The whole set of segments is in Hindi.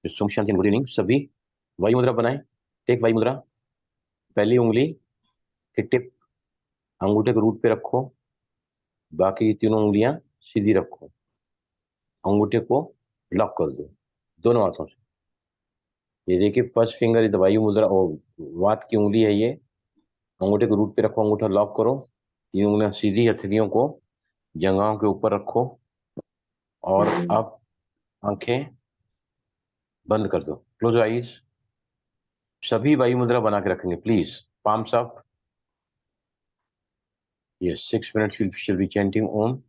सोम शांति गुड इवनिंग सभी। वायु मुद्रा बनाएं। टेक वायु मुद्रा। पहली उंगली की टिप अंगूठे के रूट पे रखो। बाकी तीनों उंगलियां सीधी रखो। अंगूठे को लॉक कर दो दोनों हाथों से। ये देखिए फर्स्ट फिंगर इज द वायु मुद्रा और वात की उंगली है ये। अंगूठे के रूट पे रखो, अंगूठा लॉक करो। तीन उंगलियां सीधी हथेलियों को जंघाओं के ऊपर रखो और अब आंखें बंद कर दो। Close eyes. सभी वायु मुद्रा बना के रखेंगे please. Palms up. Yes, 6 minutes we shall be chanting Om.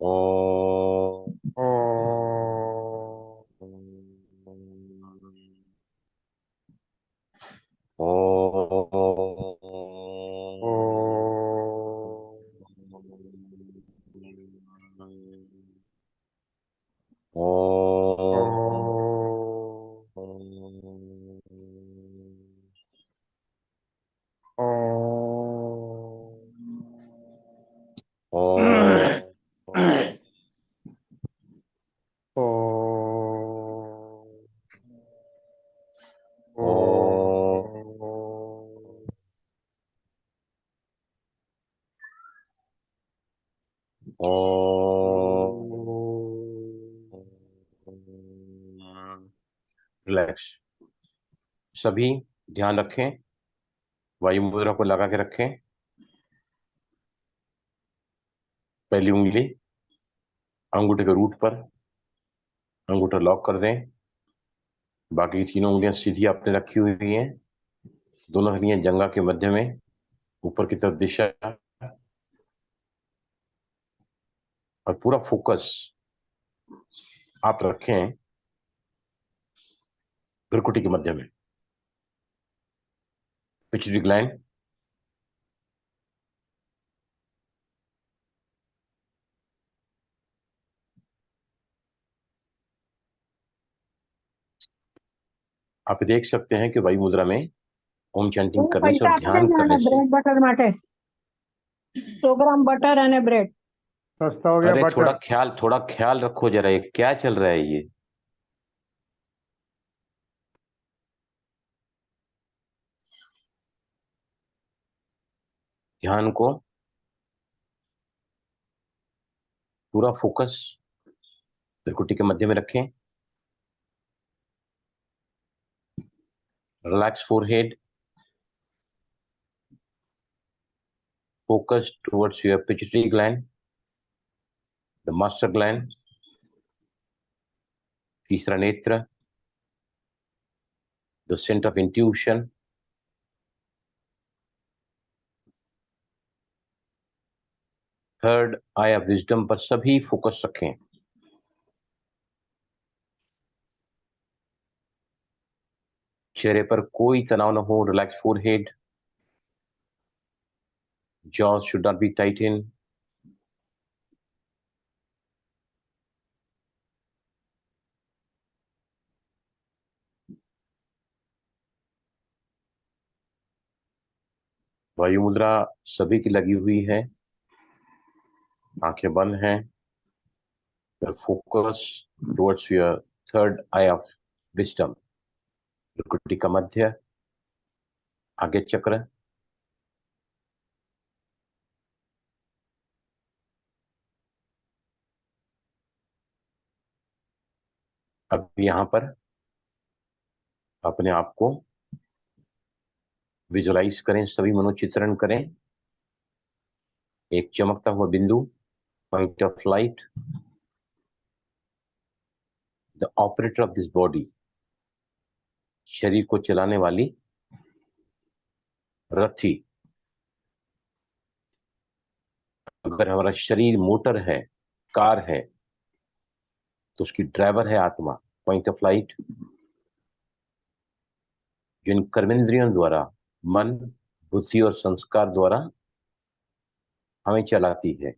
ओम ओम ओम रिलैक्स। सभी ध्यान रखें, वायु मुद्रा को लगा के रखें। पहली उंगली अंगूठे के रूट पर, अंगूठा लॉक कर दें। बाकी तीनों उंगलियां सीधी आपने रखी हुई हैं, दोनों हड्डियां जंघा के मध्य में, ऊपर की तरफ दिशा, और पूरा फोकस आप रखें भ्रुकुटी के मध्य में। पिट्यूटरी ग्लैंड, आप देख सकते हैं कि वायु मुद्रा में ओम चैंटिंग करने से और ध्यान करने से ब्रेड बटर माटे 100 ग्राम बटर અને ब्रेड सस्ता हो गया अरे बटर। थोड़ा ख्याल रखो जरा, ये क्या चल रहा है ये। ध्यान को पूरा फोकस त्रिकुटी के मध्य में रखें। Relax forehead, focus towards your pituitary gland, the master gland. तीसरा नेत्र, the centre of intuition. Third eye of wisdom पर सभी फोकस रखें। चेहरे पर कोई तनाव न हो, relax forehead, jaws should not be tightened. वायु मुद्रा सभी की लगी हुई है, आंखें बंद हैं। Focus towards your third eye of wisdom, भ्रुकुटी का मध्य, आगे चक्र। अब यहां पर अपने आप को विजुलाइज करें, सभी मनोचित्रण करें। एक चमकता हुआ बिंदु, point of light, the operator of this body, शरीर को चलाने वाली रथी। अगर हमारा शरीर मोटर है, कार है, तो उसकी ड्राइवर है आत्मा, पॉइंट ऑफ लाइट, जो इन कर्मेंद्रियों द्वारा, मन, बुद्धि और संस्कार द्वारा हमें चलाती है।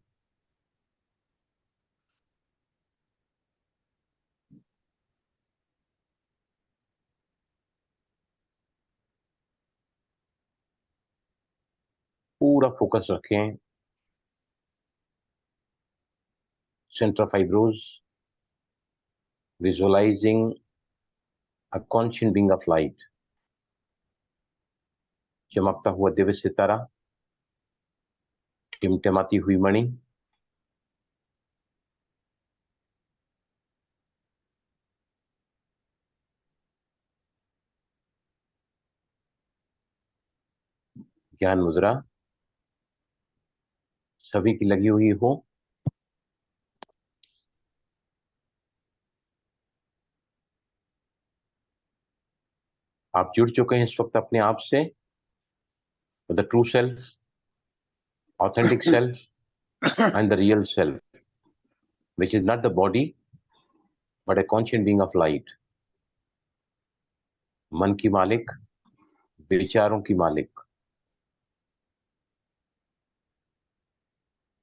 पूरा फोकस रखें centre of eyebrows, visualising a conscious being of light, चमकता हुआ दिव्य सितारा, टिमटिमाती हुई मणि। ज्ञान मुद्रा सभी की लगी हुई हो। आप जुड़ चुके हैं इस वक्त अपने आप से, the true self, authentic self and the real self. which is not the body but a conscient being of light. मन की मालिक, विचारों की मालिक.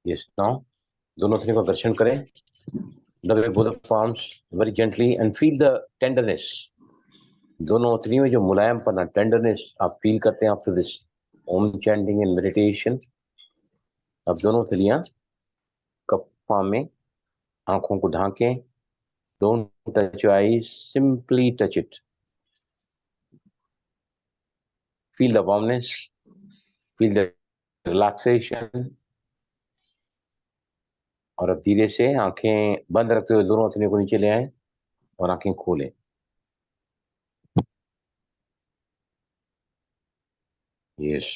Yes, now दोनों थ्री का दर्शन करें. Rub both the palms very gently and feel the tenderness. दोनों थ्री में जो मुलायमपना, टेंडरनेस आप फील करते हैं after this Om chanting and meditation. अब दोनों थलियां कप्पा में आंखों को ढांकें. Don't touch your eyes, simply touch it. Feel the warmness, feel the relaxation. और अब धीरे से आंखें बंद रखते हुए दोनों हथेलियों को नीचे ले आए और आंखें खोलें. Yes,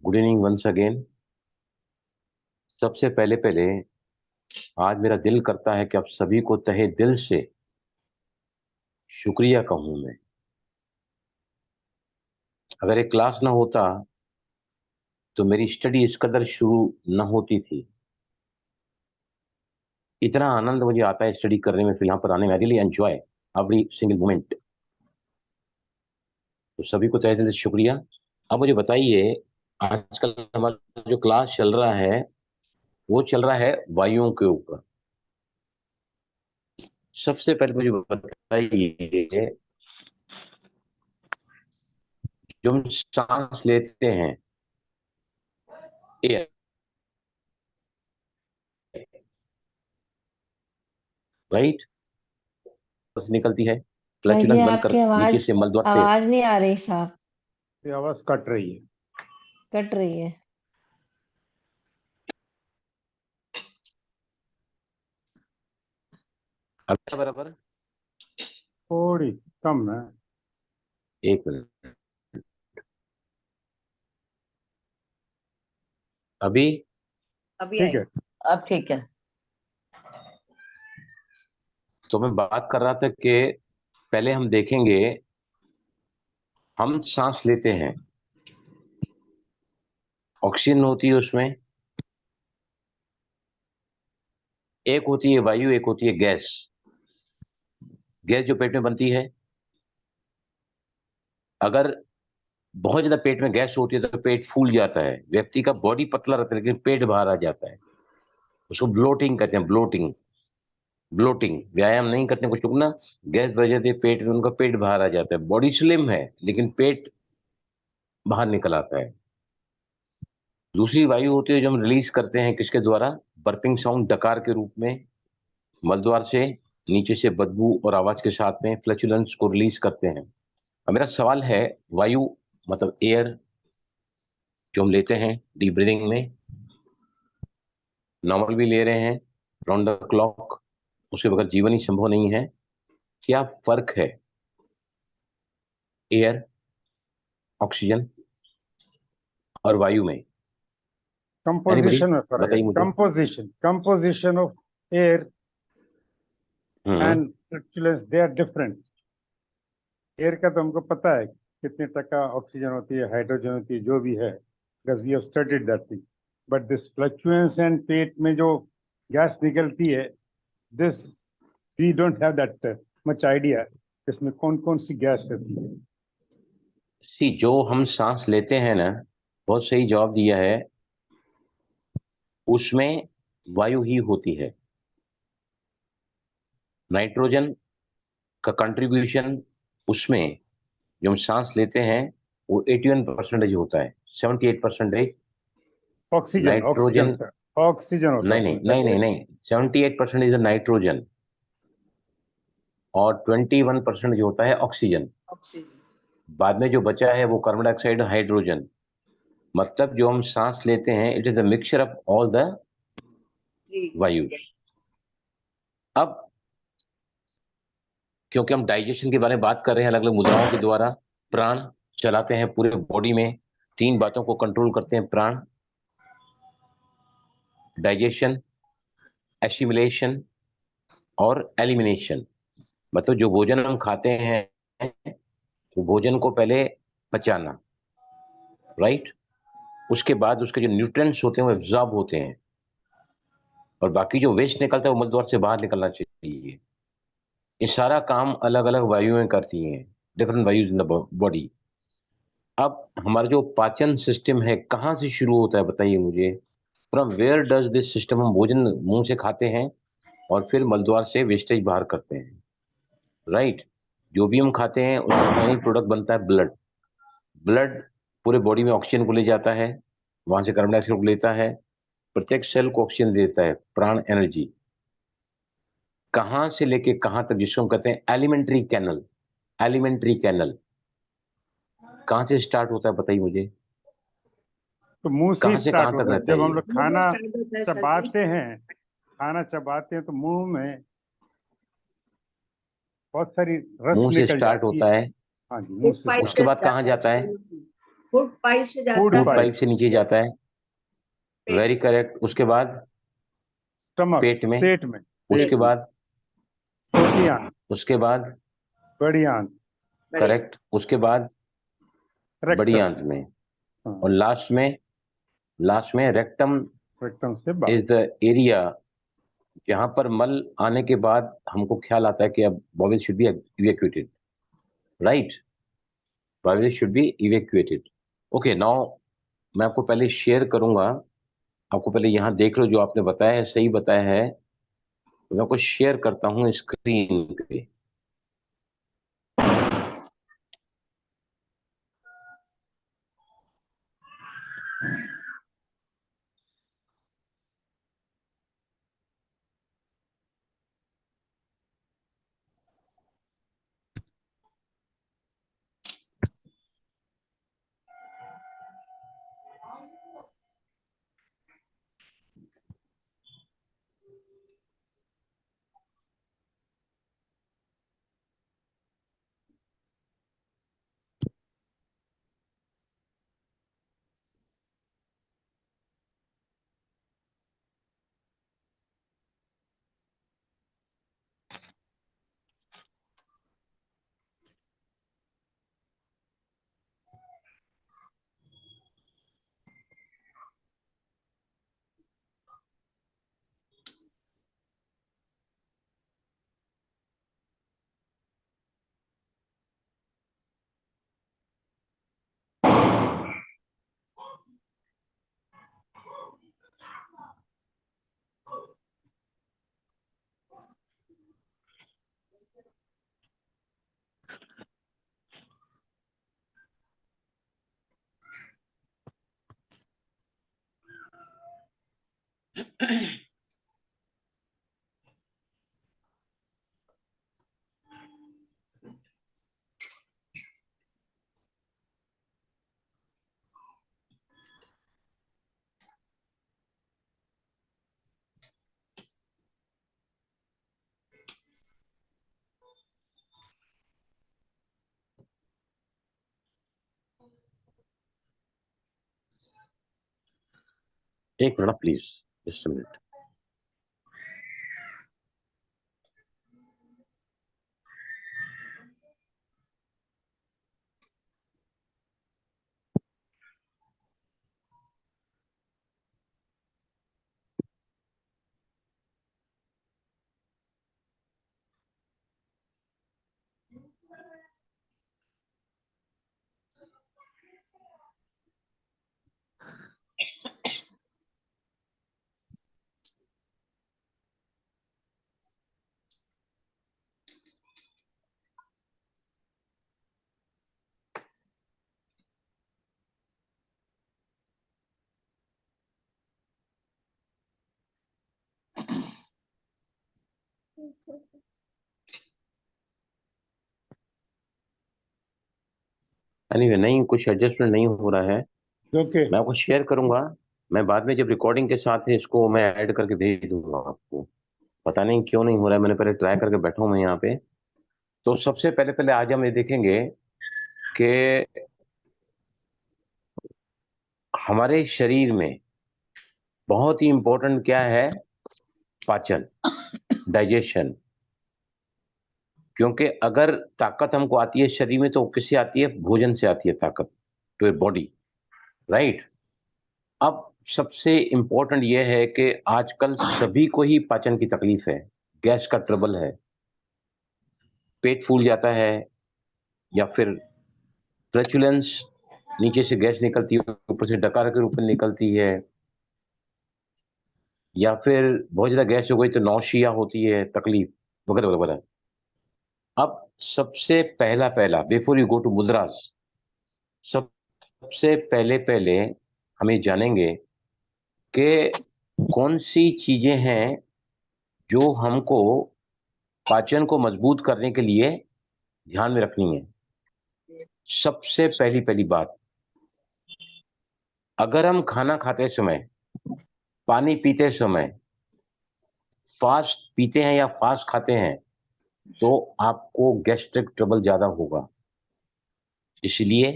good evening once again. सबसे पहले आज मेरा दिल करता है कि आप सभी को तहे दिल से शुक्रिया कहूं मैं. अगर एक क्लास ना होता तो मेरी स्टडी इस कदर शुरू न होती थी. इतना आनंद मुझे आता है स्टडी करने में, फिर यहाँ पर आने में. I really enjoy every single moment. तो सभी को तहे दिल से शुक्रिया. अब मुझे बताइए, आजकल हमारा जो क्लास चल रहा है वो चल रहा है वायुओं के ऊपर. सबसे पहले मुझे बताइए, जो हम सांस लेते हैं एयर, राइट, निकलती है. भाई जी फ्लैचुलेंस बनकर आपकी नीचे से मलद्वार से. आवाज नहीं आ रही साहब, ये आवाज कट रही है. कट रही है. अब बराबर. थोड़ी कम है. एक मिनट. अभी ठीक है. अब ठीक है. तो मैं बात कर रहा था कि पहले हम देखेंगे, हम सांस लेते हैं, ऑक्सीजन होती है उसमें. एक होती है वायु, एक होती है गैस. गैस जो पेट में बनती है, अगर बहुत ज्यादा पेट में गैस होती है तो पेट फूल जाता है. व्यक्ति का बॉडी पतला रहता है लेकिन पेट बाहर आ जाता है. उसको ब्लोटिंग कहते हैं. Bloating, bloating. व्यायाम नहीं करते कुछ लोग ना, गैस बढ़ जाती है पेट में, उनका पेट बाहर आ जाता है. बॉडी स्लिम है लेकिन पेट बाहर निकल आता है. दूसरी वायु होती है जो हम रिलीज करते हैं, किसके द्वारा? बर्पिंग साउंड, डकार के रूप में, मलद्वार से नीचे से बदबू और आवाज के साथ में फ्लैचुलेंस को रिलीज करते हैं. अब मेरा सवाल है, वायु मतलब एयर जो हम लेते हैं डीप ब्रीदिंग में, नॉर्मल भी ले रहे हैं राउंड द क्लॉक, उसके बगैर जीवन ही संभव नहीं है. क्या फर्क है एयर, ऑक्सीजन और वायु में? कंपोजिशन में फर्क है. बताइए मुझे. Composition of air and flatulence, they are different. Air का तो हमको पता है कितने टका ऑक्सीजन होती है, हाइड्रोजन होती है, जो भी है, because we have studied that thing. But this fluctuance and पेट में जो गैस निकलती है, this we don't have that much idea इसमें कौन कौन सी गैस रहती है. सी, जो हम सांस लेते हैं ना, बहुत सही जवाब दिया है, उसमें वायु ही होती है. नाइट्रोजन का कंट्रीब्यूशन उसमें जो हम सांस लेते हैं वो 81% होता है. 78% oxygen, oxygen nitrogen. Sir, oxygen होता नहीं है नहीं उसमें. नहीं नहीं नहीं, 78% इज नाइट्रोजन और 21% जो होता है ऑक्सीजन. बाद में जो बचा है वो कार्बन डाइऑक्साइड, हाइड्रोजन. मतलब जो हम सांस लेते हैं, it is the mixture of all the वायु. अब क्योंकि हम डाइजेशन के बारे में बात कर रहे हैं, अलग अलग मुद्राओं के द्वारा प्राण चलाते हैं पूरे बॉडी में. 3 बातों को कंट्रोल करते हैं प्राण: डाइजेशन, एसिमिलेशन और एलिमिनेशन. मतलब जो भोजन हम खाते हैं, तो भोजन को पहले पचाना, राइट. उसके बाद उसके जो न्यूट्रिएंट्स होते हैं वो एब्जॉर्ब होते हैं और बाकी जो वेस्ट निकलता है वो मलद्वार से बाहर निकलना चाहिए। ये सारा काम अलग अलग वायुएं करती हैं, डिफरेंट वायुज इन द बॉडी। अब हमारा जो पाचन सिस्टम है कहाँ से शुरू होता है बताइए मुझे। From where does this system, हम भोजन मुंह से खाते हैं और फिर मलद्वार से वेस्टेज बाहर करते हैं, राइट। जो भी हम खाते हैं उसका फाइनल प्रोडक्ट बनता है ब्लड। ब्लड पूरे बॉडी में ऑक्सीजन को ले जाता है, वहां से कार्बन डाइऑक्साइड को लेता है, प्रत्येक सेल को ऑक्सीजन देता है, प्राण एनर्जी। कहां से लेके कहां तक, जिसको हम कहते हैं एलिमेंट्री कैनल। एलिमेंट्री कैनल कहां से स्टार्ट होता है बताइए मुझे। तो मुंह से कहां से स्टार्ट कहां तक होता है। रहता है जब हम ये? लोग मुंह से खाना स्टार्ट होता है सर जी। चबाते हैं तो मुंह में बहुत सारी रस मुंह से निकल स्टार्ट जाती होता है। है, हाँ जी, मुंह फूड से पाइप start। उसके से बाद कहां जाता है जाता है? सर। फूड पाइप से फूड जाता फूड है पाइप, पाइप से नीचे जाता है, पेट वेरी करेक्ट। उसके बाद स्टमक, पेट में, पेट में, उसके पेट में, बाद, छोटी आंत, उसके बाद बड़ी आंत, बड़ी करेक्ट, उसके बाद बड़ी रेक्टम। आंत में, हाँ, और लास्ट में रेक्टम रेक्टम से बाहर। इज द एरिया जहां पर मल आने के बाद हमको ख्याल आता है कि अब bowel should be evacuated, right. Bowel should be evacuated. Okay, now मैं आपको पहले शेयर करूंगा। आपको पहले यहाँ देख लो, जो आपने बताया है सही बताया है, तो मैं आपको शेयर करता हूँ स्क्रीन पे। एक minute please, just minute. Anyway, नहीं कुछ एडजस्टमेंट नहीं हो रहा है। ओके, मैं आपको शेयर करूंगा। मैं बाद में जब रिकॉर्डिंग के साथ है इसको मैं ऐड करके भेज दूंगा आपको। पता नहीं क्यों नहीं हो रहा है, मैंने पहले ट्राई करके बैठा हूं मैं यहाँ पे। तो सबसे पहले पहले आज हम ये देखेंगे कि हमारे शरीर में बहुत ही इंपॉर्टेंट क्या है, पाचन, डाइजेशन। क्योंकि अगर ताकत हमको आती है शरीर में तो किससे आती है? भोजन से आती है ताकत, टू योर बॉडी, राइट। अब सबसे इम्पोर्टेंट ये है कि आजकल सभी को ही पाचन की तकलीफ है, गैस का ट्रबल है, पेट फूल जाता है, या फिर फ्लैचुलेंस, नीचे से गैस निकलती है, ऊपर से डकार के रूप में निकलती है, या फिर बहुत ज्यादा गैस हो गई तो नौशिया होती है, तकलीफ वगैरह वगैरह। अब सबसे पहला पहला बिफोर यू गो टू मुद्रास, सबसे पहले पहले हमें जानेंगे कि कौन सी चीजें हैं जो हमको पाचन को मजबूत करने के लिए ध्यान में रखनी है। सबसे पहली पहली बात, अगर हम खाना खाते समय, पानी पीते समय फास्ट पीते हैं या फास्ट खाते हैं तो आपको गैस्ट्रिक ट्रबल ज्यादा होगा। इसलिए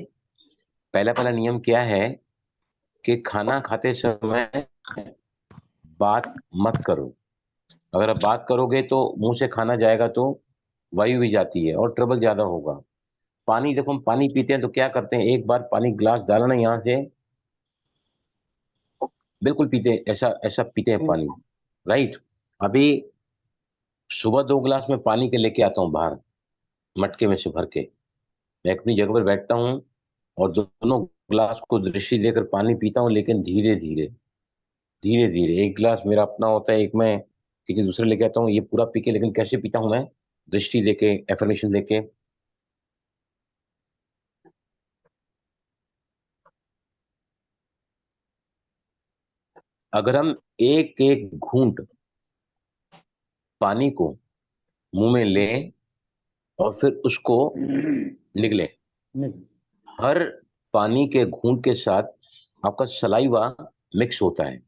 पहला पहला नियम क्या है कि खाना खाते समय बात मत करो। अगर आप बात करोगे तो मुंह से खाना जाएगा तो वायु भी जाती है और ट्रबल ज्यादा होगा। पानी, देखो हम पानी पीते हैं तो क्या करते हैं, एक बार पानी ग्लास डाला ना यहाँ से, बिल्कुल पीते हैं, ऐसा ऐसा पीते हैं पानी, राइट। अभी सुबह 2 गिलास में पानी के लेके आता हूँ बाहर, मटके में से भर के, मैं अपनी जगह पर बैठता हूँ और दोनों ग्लास को दृष्टि देकर पानी पीता हूँ, लेकिन धीरे धीरे धीरे धीरे। एक गिलास मेरा अपना होता है, एक मैं किसी दूसरे लेके आता हूँ, ये पूरा पी के, लेकिन कैसे पीता हूँ मैं, दृष्टि देके, एफर्मेशन लेके। अगर हम एक एक घूंट पानी को मुंह में लें और फिर उसको निगलें, नहीं, हर पानी के घूंट के साथ आपका सलाइवा मिक्स होता है,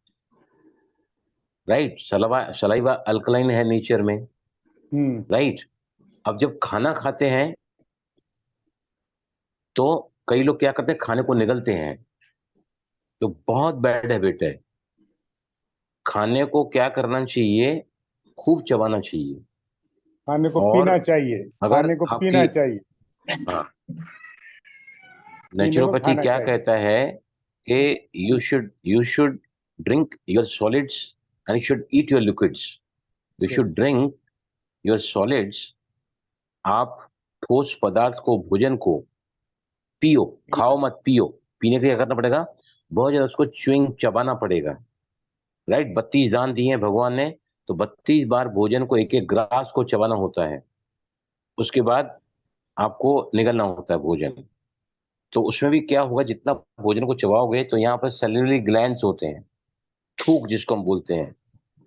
राइट। सलाइवा अल्कलाइन है नेचर में, राइट। अब जब खाना खाते हैं तो कई लोग क्या करते हैं, खाने को निगलते हैं, तो बहुत बैड हैबिट है। खाने को क्या करना चाहिए, खूब चबाना चाहिए। खाने को और पीना चाहिए, अगर खाने को आपकी, पीना चाहिए, हाँ, पीने को नेचुरोपैथी खाना क्या चाहिए। कहता है कि you should drink your solids and you should eat your liquids. You should yes, drink your solids, आप ठोस पदार्थ को, भोजन को पियो, खाओ मत, पियो। पीने के लिए क्या करना पड़ेगा, बहुत ज्यादा उसको च्युइंग, चबाना पड़ेगा, राइट। 32 दान दिए हैं भगवान ने, तो 32 बार भोजन को, एक एक ग्रास को चबाना होता है। उसके बाद आपको निगलना होता है भोजन। तो उसमें भी क्या होगा, जितना भोजन को चबाओगे तो यहाँ पर सेल्युलरी ग्लैंड्स होते हैं, थूक जिसको हम बोलते हैं,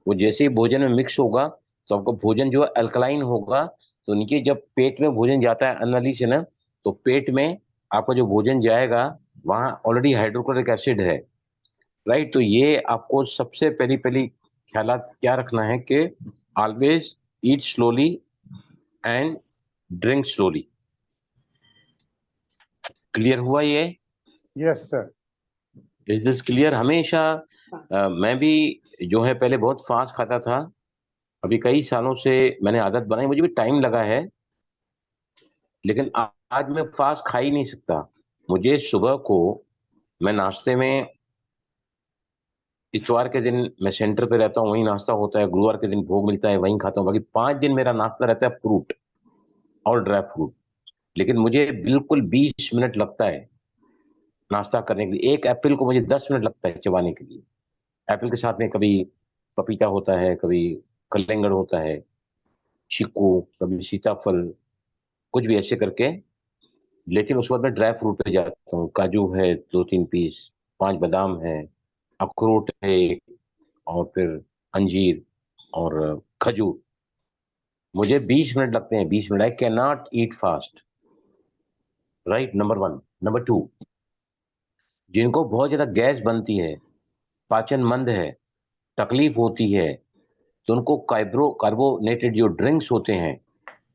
वो जैसे ही भोजन में मिक्स होगा तो आपका भोजन जो है अल्कलाइन होगा। तो नीचे जब पेट में भोजन जाता है अन्ननली से ना, तो पेट में आपका जो भोजन जाएगा वहाँ ऑलरेडी हाइड्रोक्लोरिक एसिड है, राइट। तो ये आपको सबसे पहली पहली ख्यालात क्या रखना है कि always eat slowly and drink slowly. Clear हुआ ये? Yes sir. Is this clear? हमेशा मैं भी जो है पहले बहुत फास्ट खाता था, अभी कई सालों से मैंने आदत बनाई, मुझे भी टाइम लगा है, लेकिन आज मैं फास्ट खा ही नहीं सकता। मुझे सुबह को, मैं नाश्ते में, इतवार के दिन मैं सेंटर पे रहता हूँ, वहीं नाश्ता होता है, गुरुवार के दिन भोग मिलता है, वहीं खाता हूँ, बाकी 5 दिन मेरा नाश्ता रहता है फ्रूट और ड्राई फ्रूट। लेकिन मुझे बिल्कुल 20 मिनट लगता है नाश्ता करने के लिए। एक एप्पल को मुझे 10 मिनट लगता है चबाने के लिए। एप्पल के साथ में कभी पपीता होता है, कभी कलिंगड़ होता है, चीकू, कभी सीताफल, कुछ भी ऐसे करके। लेकिन उसके बाद मैं ड्राई फ्रूट पे जाता हूँ, काजू है 2-3 पीस, 5 बादाम है, अखरोट है एक, और फिर अंजीर और खजूर। मुझे 20 मिनट लगते हैं, 20 minute. I can not eat fast, right, number 1। Number 2, जिनको बहुत ज्यादा गैस बनती है, पाचन मंद है, तकलीफ होती है, तो उनको कार्बोनेटेड जो ड्रिंक्स होते हैं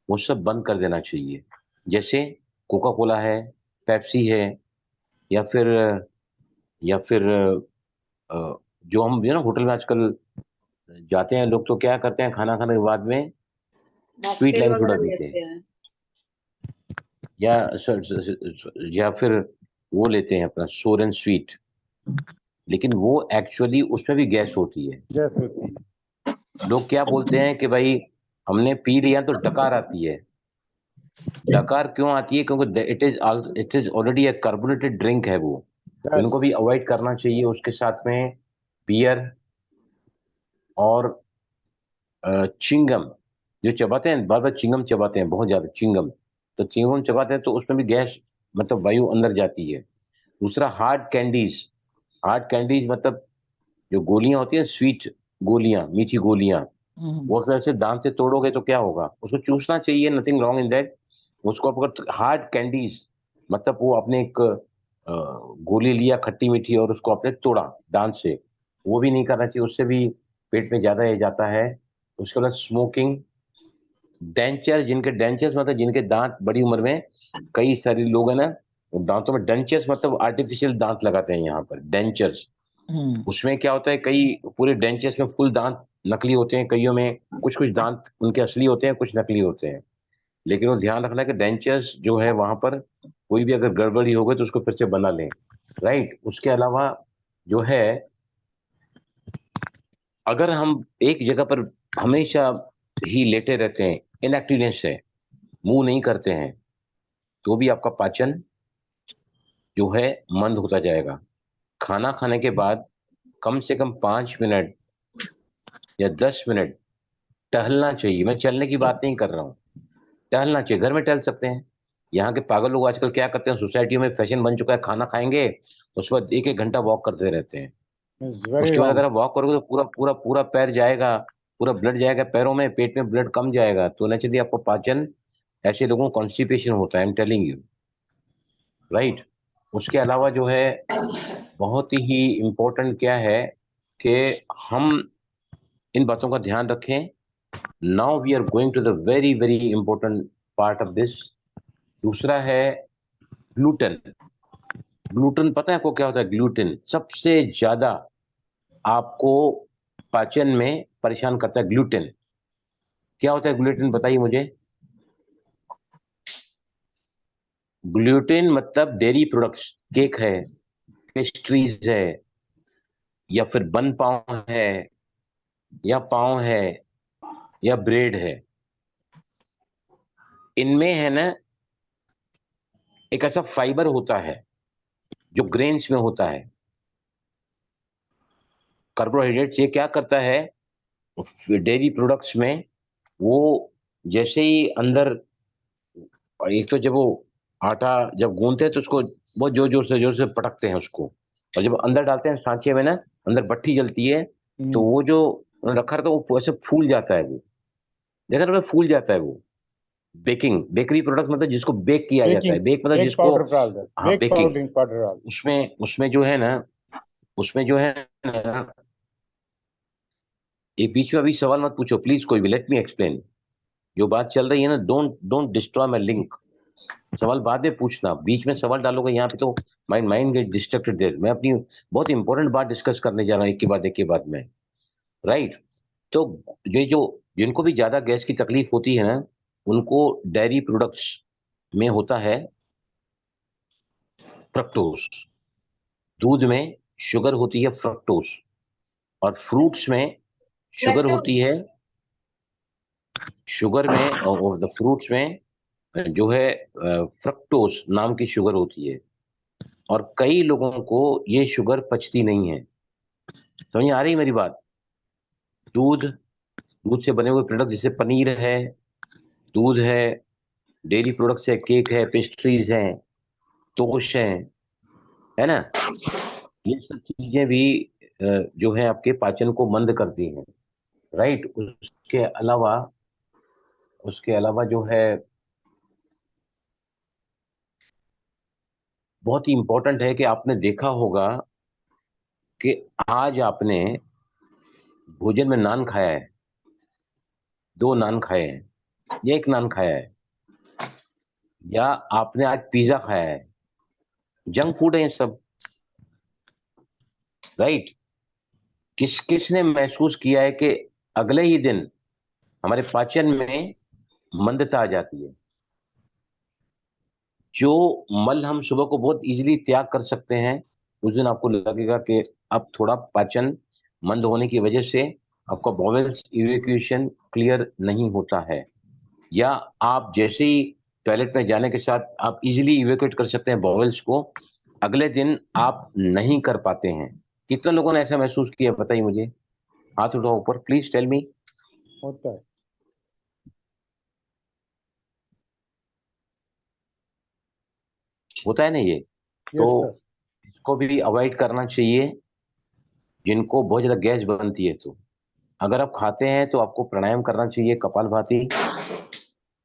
वो सब बंद कर देना चाहिए। जैसे कोका कोला है, पेप्सी है, या फिर जो हम ना होटल में आजकल जाते हैं लोग, तो क्या करते हैं, खाना खाने के बाद में स्वीट मॉकटेल लाइम सोडा वगैरह पीते हैं, लेते हैं। या या फिर वो लेते हैं अपना सोर एंड स्वीट, लेकिन वो एक्चुअली उसमें भी गैस होती है। गैस होती है। लोग क्या बोलते हैं कि भाई हमने पी लिया तो डकार आती है। डकार क्यों आती है? क्योंकि it is already a carbonated drink है वो। तो इनको भी अवॉइड करना चाहिए। उसके साथ में बियर और चिंगम जो चबाते हैं, बार बार चिंगम चबाते हैं, बहुत ज्यादा चिंगम, तो चिंगम चबाते हैं तो उसमें भी गैस मतलब वायु अंदर जाती है। दूसरा हार्ड कैंडीज। हार्ड कैंडीज मतलब जो गोलियां होती हैं, स्वीट गोलियां, मीठी गोलियां, वो अगर से दांत से तोड़ोगे तो क्या होगा? उसको चूसना चाहिए, नथिंग रॉन्ग इन दैट। उसको आप अगर हार्ड कैंडीज मतलब वो आपने एक गोली लिया खट्टी मीठी और उसको आपने तोड़ा दांत से, वो भी नहीं करना चाहिए, उससे भी पेट में ज्यादा ये जाता है। उसके बाद स्मोकिंग, डेंचर, जिनके डेंचर्स मतलब जिनके दांत बड़ी उम्र में, कई सारे लोग हैं ना, वो दांतों में डेंचर्स मतलब आर्टिफिशियल दांत लगाते हैं यहाँ पर, डेंचर्स। उसमें क्या होता है, कई पूरे डेंचर्स में फुल दांत नकली होते हैं, कईयों में कुछ कुछ दांत उनके असली होते हैं, कुछ नकली होते हैं। लेकिन वो ध्यान रखना है कि डेंचर्स जो है वहां पर कोई भी अगर गड़बड़ी हो गई तो उसको फिर से बना लें। राइट। उसके अलावा जो है, अगर हम एक जगह पर हमेशा ही लेटे रहते हैं, इनएक्टिवनेस है, मूव नहीं करते हैं, तो भी आपका पाचन जो है मंद होता जाएगा। खाना खाने के बाद कम से कम 5 मिनट या 10 मिनट टहलना चाहिए। मैं चलने की बात नहीं कर रहा हूँ, टहलना चाहिए। घर में टहल सकते हैं। यहाँ के पागल लोग आजकल क्या करते हैं, सोसाइटियों में फैशन बन चुका है, खाना खाएंगे उसके बाद 1-1 घंटा वॉक करते रहते हैं। इट्स वेरी उसके बाद अगर रॉन्ग। आप वॉक करोगे तो पूरा पूरा पूरा पैर जाएगा, पूरा ब्लड जाएगा पैरों में, पेट में ब्लड कम जाएगा, तो नेचुरली आपको पाचन, ऐसे लोगों को कॉन्स्टिपेशन होता है, I am telling you. Right. उसके अलावा जो है बहुत ही इम्पोर्टेंट क्या है कि हम इन बातों का ध्यान रखें। Now we are going to the very very important part of this. दूसरा है ग्लूटेन। ग्लूटेन पता है आपको क्या होता है? ग्लूटेन सबसे ज्यादा आपको पाचन में परेशान करता है। ग्लूटेन क्या होता है? ग्लूटेन बताइए मुझे। ग्लूटेन मतलब डेयरी प्रोडक्ट्स, केक है, पेस्ट्रीज है, या फिर बन पाव है, या पाव है, या ब्रेड है। इनमें है ना एक ऐसा फाइबर होता है जो ग्रेन्स में होता है, कार्बोहाइड्रेट्स। ये क्या करता है डेयरी प्रोडक्ट्स में? वो जैसे ही अंदर, और एक तो जब वो आटा जब गूंथते हैं तो उसको बहुत जोर से पटकते हैं उसको, और जब अंदर डालते हैं सांचे में ना, अंदर भट्ठी जलती है, तो वो जो उन्होंने रखा रहता है वो ऐसे फूल जाता है। वो देखा ना, फूल जाता है वो। बेकिंग, बेकरी प्रोडक्ट मतलब जिसको बेक किया जाता है, बेकिंग, बेक मतलब बेक जिसको, पाउडर डाल दे, हाँ बेक बेकिंग। पाउडर पाउडर डाल। उसमें उसमें जो है ना, उसमें जो है ना, ये बीच में अभी सवाल मत पूछो प्लीज, कोई भी, लेट मी एक्सप्लेन। जो बात चल रही है ना, don't don't destroy my link. सवाल बाद में पूछना, बीच में सवाल डालोगे यहाँ पे तो mind mind get distracted there. मैं अपनी बहुत इंपॉर्टेंट बात डिस्कस करने जा रहा हूँ, एक के बाद में। राइट। तो ये जो, जिनको भी ज्यादा गैस की तकलीफ होती है ना, उनको डेयरी प्रोडक्ट्स में होता है फ्रक्टोज। दूध में शुगर होती है फ्रक्टोज, और फ्रूट्स में शुगर लैक्टोज। होती है, शुगर में और द फ्रूट्स में जो है फ्रक्टोज नाम की शुगर होती है। और कई लोगों को ये शुगर पचती नहीं है। समझ आ रही है मेरी बात? दूध, दूध से बने हुए प्रोडक्ट जैसे पनीर है, दूध है, डेयरी प्रोडक्ट्स है, केक है, पेस्ट्रीज हैं, तोश है ना, ये सब चीजें भी जो है आपके पाचन को मंद करती हैं। राइट। उसके अलावा जो है बहुत ही इंपॉर्टेंट है कि आपने देखा होगा कि आज आपने भोजन में नान खाया है, 2 नान खाए हैं, या 1 नान खाया है, या आपने आज पिज्जा खाया है। जंक फूड है ये सब। राइट। किस किस ने महसूस किया है कि अगले ही दिन हमारे पाचन में मंदता आ जाती है? जो मल हम सुबह को बहुत इजीली त्याग कर सकते हैं, उस दिन आपको लगेगा कि अब थोड़ा पाचन मंद होने की वजह से आपका बॉवेल्स इवैक्यूएशन क्लियर नहीं होता है, या आप जैसे ही टॉयलेट में जाने के साथ आप इजीली इवैक्यूएट कर सकते हैं बॉवेल्स को, अगले दिन आप नहीं कर पाते हैं। कितने लोगों ने ऐसा महसूस किया बताइए मुझे, हाथ उठाओ ऊपर, प्लीज टेल मी। होता है। होता है ना ये? तो यस सर। इसको भी अवॉइड करना चाहिए जिनको बहुत ज्यादा गैस बनती है। तो अगर आप खाते हैं तो आपको प्राणायाम करना चाहिए, कपालभाति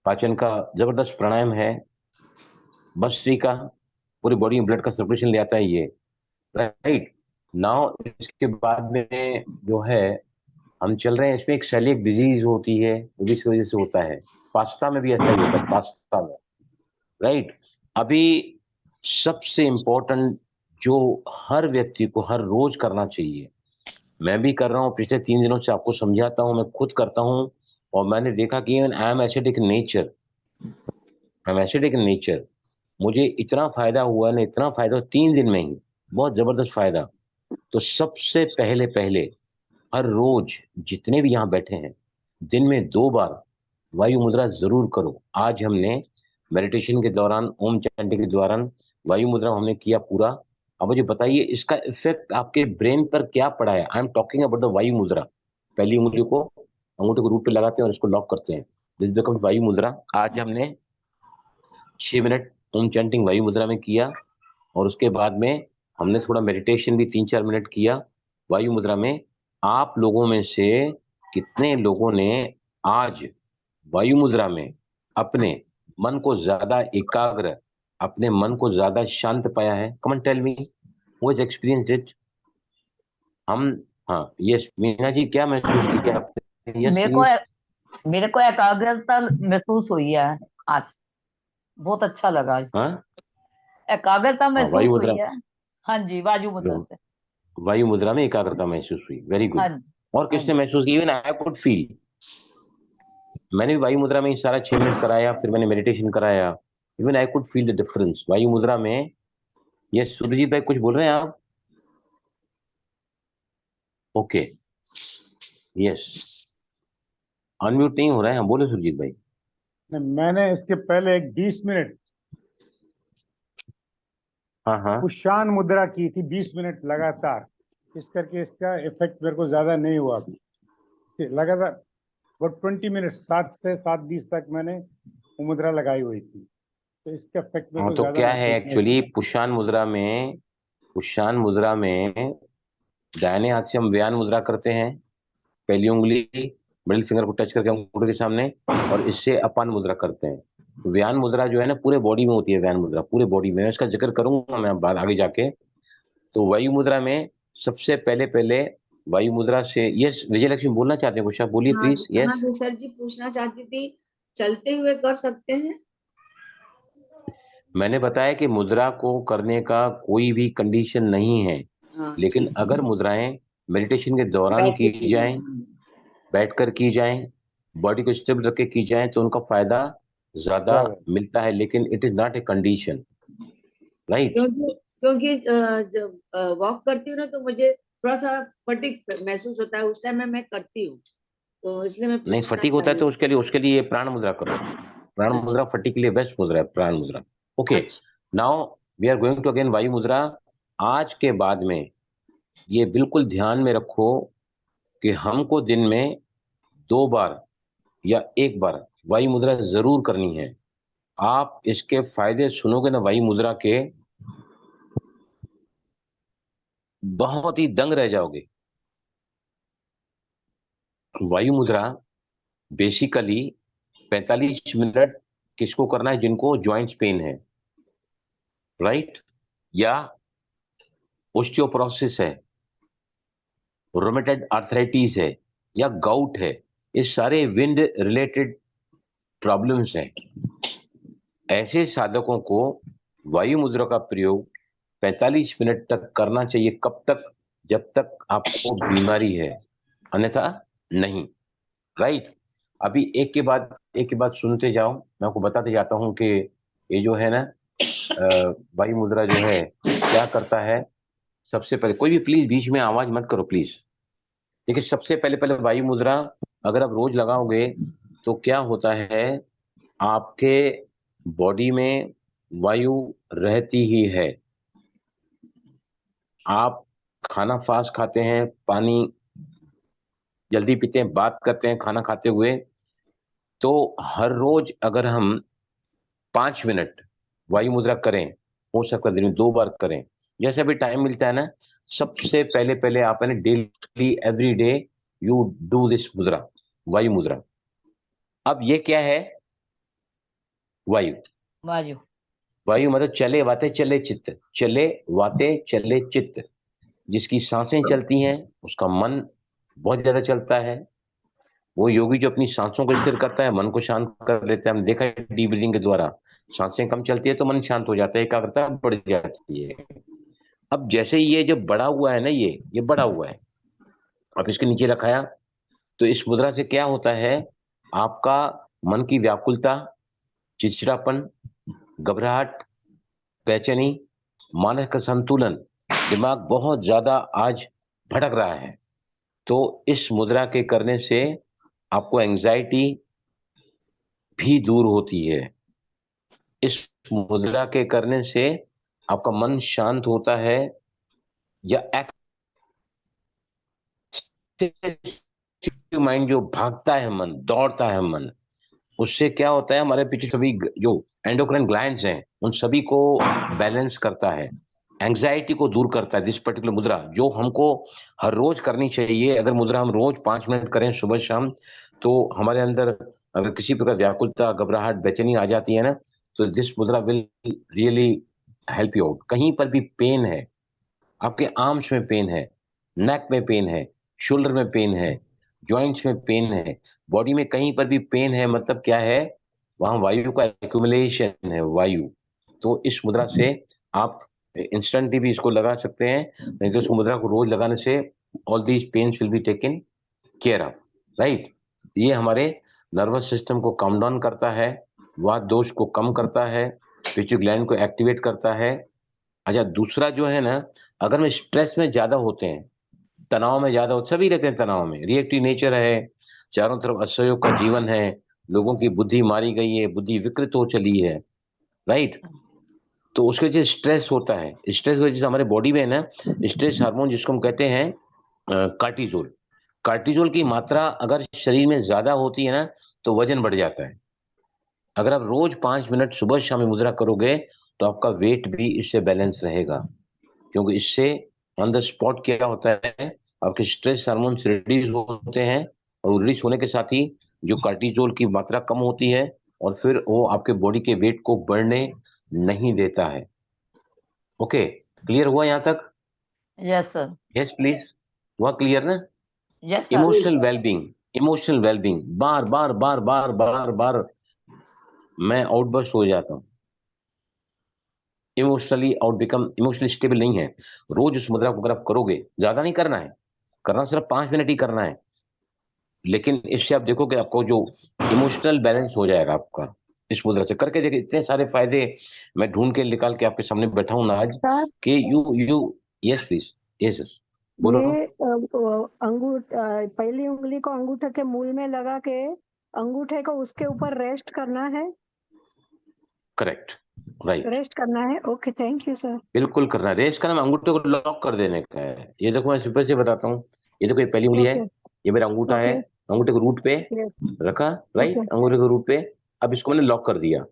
पाचन का जबरदस्त प्राणायाम है, भस्त्री का, पूरी बॉडी में ब्लड का सर्कुलेशन ले आता है ये, राइट। नाउ इसके बाद में जो है हम चल रहे हैं, इसमें एक सेलिएक डिजीज होती है, वो भी इस वजह से होता है। पास्ता में भी ऐसा ही होता है, पास्ता में, राइट। अभी सबसे इंपॉर्टेंट जो हर व्यक्ति को हर रोज करना चाहिए, मैं भी कर रहा हूँ, पिछले 3 दिनों से आपको समझाता हूँ, मैं खुद करता हूँ, और मैंने देखा कि I am acidic nature, I am acidic nature, मुझे इतना फायदा हुआ ना, इतना फायदा 3 दिन में ही, बहुत जबरदस्त फायदा। तो सबसे पहले पहले हर रोज जितने भी यहाँ बैठे हैं, दिन में 2 बार वायु मुद्रा जरूर करो। आज हमने मेडिटेशन के दौरान, ओम चैंटिंग के दौरान वायु मुद्रा हमने किया पूरा। अब मुझे बताइए इसका इफेक्ट आपके ब्रेन पर क्या पड़ा है। I am talking about the वायु मुद्रा। पहली उंगली को अंगूठे को रूट पे लगाते हैं और इसको लॉक करते हैं, दिस बिकम्स वायु मुद्रा। आज हमने 6 मिनट ओम चैंटिंग वायु मुद्रा में किया, और उसके बाद में हमने थोड़ा मेडिटेशन भी 3-4 मिनट किया वायु मुद्रा में। आप लोगों में से कितने लोगों ने आज वायु मुद्रा में अपने मन को ज्यादा एकाग्र, अपने मन को ज्यादा शांत पाया है? Come on tell me, who has experienced it. हम, हाँ, यस मीना जी, क्या महसूस किया आपने? यस मेरे को प्लीज। मेरे को एकाग्रता महसूस हुई है आज, बहुत अच्छा लगा। हाँ एकाग्रता हाँ, वायु महसूस मुद्रा, हुई है। हाँ जी, वायु मुद्रा से। वायु मुद्रा में एकाग्रता महसूस हुई, वेरी हाँ गुड। जी। और हाँ किसने जी। महसूस की? इवन आई कुड फील, मैंने भी वायु मुद्रा में ही सारा 6 मिनट कराया, फिर मैंने मेडिटेशन कराया, even I could feel the difference वायु मुद्रा में। ये सुरजीत भाई कुछ बोल रहे हैं आप? ओके, यस, अनम्यूट नहीं हो रहा है, हम बोले सुरजीत भाई। मैंने इसके पहले एक 20 मिनट हाँ हाँ, कुशान मुद्रा की थी, 20 मिनट लगातार। इस करके इसका इफेक्ट मेरे को ज्यादा नहीं हुआ। लगातार वो 20 मिनट, 7 से 7:20 तक मैंने वो मुद्रा लगाई हुई थी, तो इसका इफेक्ट मेरे हाँ, को तो ज्यादा क्या है महसूस नहीं एक्चुअली हुआ। पुष्पान मुद्रा में, पुष्पान मुद्रा में दाहिने हाथ से हम व्यान मुद्रा करते हैं, पहली उंगली मिडिल फिंगर को टच करके अंगूठे के सामने, और इससे अपान मुद्रा करते हैं। व्यान मुद्रा जो है ना पूरे बॉडी में होती है, व्यान मुद्रा पूरे बॉडी में, इसका जिक्र करूंगा मैं बाद आगे जाके। तो वायु मुद्रा में सबसे पहले पहले वायु मुद्रा से, यस विजय लक्ष्मी बोलना चाहते हैं कुछ, आप बोलिए हाँ प्लीज। हाँ यस, जी सर जी, पूछना चाहती थी, चलते हुए कर सकते हैं? मैंने बताया कि मुद्रा को करने का कोई भी कंडीशन नहीं है, हाँ लेकिन ठीक है। अगर मुद्राएं मेडिटेशन के दौरान बैठ के की जाएं, बैठकर की जाएं, बॉडी को स्टेबल रख के की जाएं, तो उनका फायदा ज्यादा ज्यादा। मिलता है, लेकिन it is not a condition, right. क्योंकि क्योंकि जब वॉक करती हूँ ना, तो मुझे थोड़ा सा फटीग महसूस होता है, उस टाइम में मैं करती हूँ, तो इसलिए मैं नहीं, पूछना फटीक होता है चाहिए। तो उसके लिए प्राण मुद्रा करो। प्राण अच्छा मुद्रा फटीक के लिए बेस्ट मुद्रा है, प्राण मुद्रा। ओके, अच्छा। Now we are going to again वायु मुद्रा। आज के बाद में ये बिल्कुल ध्यान में रखो कि हमको दिन में 2 बार या 1 बार वायु मुद्रा जरूर करनी है। आप इसके फायदे सुनोगे ना वायु मुद्रा के, बहुत ही दंग रह जाओगे। वायु मुद्रा बेसिकली 45 मिनट किसको करना है? जिनको जॉइंट्स पेन है, राइट, या ओस्टियोपोरोसिस है, रोमेटॉइड आर्थराइटिस है, या गाउट है, ये सारे विंड रिलेटेड प्रॉब्लम्स हैं। ऐसे साधकों को वायु मुद्रा का प्रयोग 45 मिनट तक करना चाहिए। कब तक? जब तक आपको बीमारी है, अन्यथा नहीं, राइट। अभी एक के बाद सुनते जाओ, मैं आपको बताते जाता हूं कि ये जो है ना वायु मुद्रा जो है क्या करता है। सबसे पहले कोई भी प्लीज बीच में आवाज मत करो प्लीज। देखिए सबसे पहले पहले वायु मुद्रा अगर आप रोज लगाओगे तो क्या होता है, आपके बॉडी में वायु रहती ही है। आप खाना फास्ट खाते हैं, पानी जल्दी पीते हैं, बात करते हैं खाना खाते हुए, तो हर रोज अगर हम 5 मिनट वायु मुद्रा करें, हो सकता है दिन में 2 बार करें, जैसे भी टाइम मिलता है ना, सबसे पहले पहले आप है ना daily every day you do this मुद्रा, वायु मुद्रा। अब ये क्या है, वायु। वायु। वायु मतलब चले वाते चले चित्त, चले वाते चले चित्त। जिसकी सांसें चलती हैं उसका मन बहुत ज्यादा चलता है। वो योगी जो अपनी सांसों को स्थिर करता है, मन को शांत कर लेता है। हम देखा है डीप ब्रीथिंग के द्वारा सांसें कम चलती है तो मन शांत हो जाता है, एकाग्रता बढ़ जाती है। अब जैसे ये जो बड़ा हुआ है ना, ये बड़ा हुआ है, अब इसके नीचे रखाया, तो इस मुद्रा से क्या होता है, आपका मन की व्याकुलता, चिड़चिड़ापन, घबराहट, बेचैनी, मानसिक का संतुलन, दिमाग बहुत ज्यादा आज भटक रहा है, तो इस मुद्रा के करने से आपको एंजाइटी भी दूर होती है। इस मुद्रा के करने से आपका मन शांत होता है, या एक्टिव माइंड जो भागता है मन, दौड़ता है मन, उससे क्या होता है, हमारे पीछे सभी जो एंडोक्राइन ग्लैंड्स हैं उन सभी को बैलेंस करता है, एंजाइटी को दूर करता है। दिस पर्टिकुलर मुद्रा जो हमको हर रोज करनी चाहिए, अगर मुद्रा हम रोज 5 मिनट करें सुबह शाम, तो हमारे अंदर अगर किसी प्रकार व्याकुलता, घबराहट, बेचैनी आ जाती है ना, तो दिस मुद्रा will really help you out. कहीं पर भी पेन है, आपके आर्म्स में पेन है, नेक में पेन है, शोल्डर में पेन है, जॉइंट्स में पेन है, बॉडी में कहीं पर भी पेन है, मतलब क्या है, वहां वायु का एक्यूमुलेशन है, वायु। तो इस मुद्रा से आप इंस्टेंटली भी इसको लगा सकते हैं, नहीं तो इस मुद्रा को रोज लगाने से all these pains will be taken care of, right. ये हमारे नर्वस सिस्टम को काम डाउन करता है, वात दोष को कम करता है, पिट्यूटरी ग्लैंड को एक्टिवेट करता है। अच्छा दूसरा जो है ना, अगर हम स्ट्रेस में ज्यादा होते हैं, तनाव में ज्यादा होते, सभी रहते हैं तनाव में, रिएक्टिव नेचर है, चारों तरफ असहयोग का जीवन है, लोगों की बुद्धि मारी गई है, बुद्धि विकृत हो चली है, राइट। तो उसके वजह से स्ट्रेस होता है, स्ट्रेस की वजह से हमारे बॉडी में है ना स्ट्रेस हार्मोन जिसको हम कहते हैं कार्टिजोल, कार्टिजोल की मात्रा अगर शरीर में ज्यादा होती है ना तो वजन बढ़ जाता है। अगर आप रोज 5 मिनट सुबह शाम में मुद्रा करोगे तो आपका वेट भी इससे बैलेंस रहेगा, क्योंकि इससे ऑन द स्पॉट क्या होता है, आपके स्ट्रेस हार्मोन्स रिलीज होते हैं, और रिलीज होने के साथ ही जो कार्टिजोल की मात्रा कम होती है, और फिर वो आपके बॉडी के वेट को बढ़ने नहीं देता है। ओके, क्लियर हुआ यहाँ तक? Yes sir. यस प्लीज, हुआ क्लियर ना? Yes sir. Emotional wellbeing, emotional wellbeing, बार बार बार बार बार बार मैं आउटबर्स्ट हो जाता हूँ, emotionally out become emotionally stable नहीं है। रोज उस मुद्रा को अगर आप करोगे, ज्यादा नहीं करना है, करना सिर्फ 5 मिनट ही करना है, लेकिन इससे आप देखोगे आपको जो इमोशनल बैलेंस हो जाएगा आपका। इस मुद्रा से करके देखिए, इतने सारे फायदे मैं ढूंढ के निकाल के आपके सामने बैठा हूं ना आज सर कि यू यस प्लीज, यस बोलो। ये पहली उंगली को अंगूठे के मूल में लगा के अंगूठे को उसके ऊपर रेस्ट करना है, करेक्ट, राइट, रेस्ट करना है। Okay, thank you sir. बिल्कुल करना है। रेस का नाम अंगूठे को लॉक कर देने का है। ये देखो मैं सिंपल से बताता हूँ, ये देखो ये पहली उंगली है, ओके ये मेरा अंगूठा है, ओके अंगूठे को रूट पे यस रखा, ओके राइट, अंगूठे को रूट पे। अब इसको मैंने लॉक कर दिया,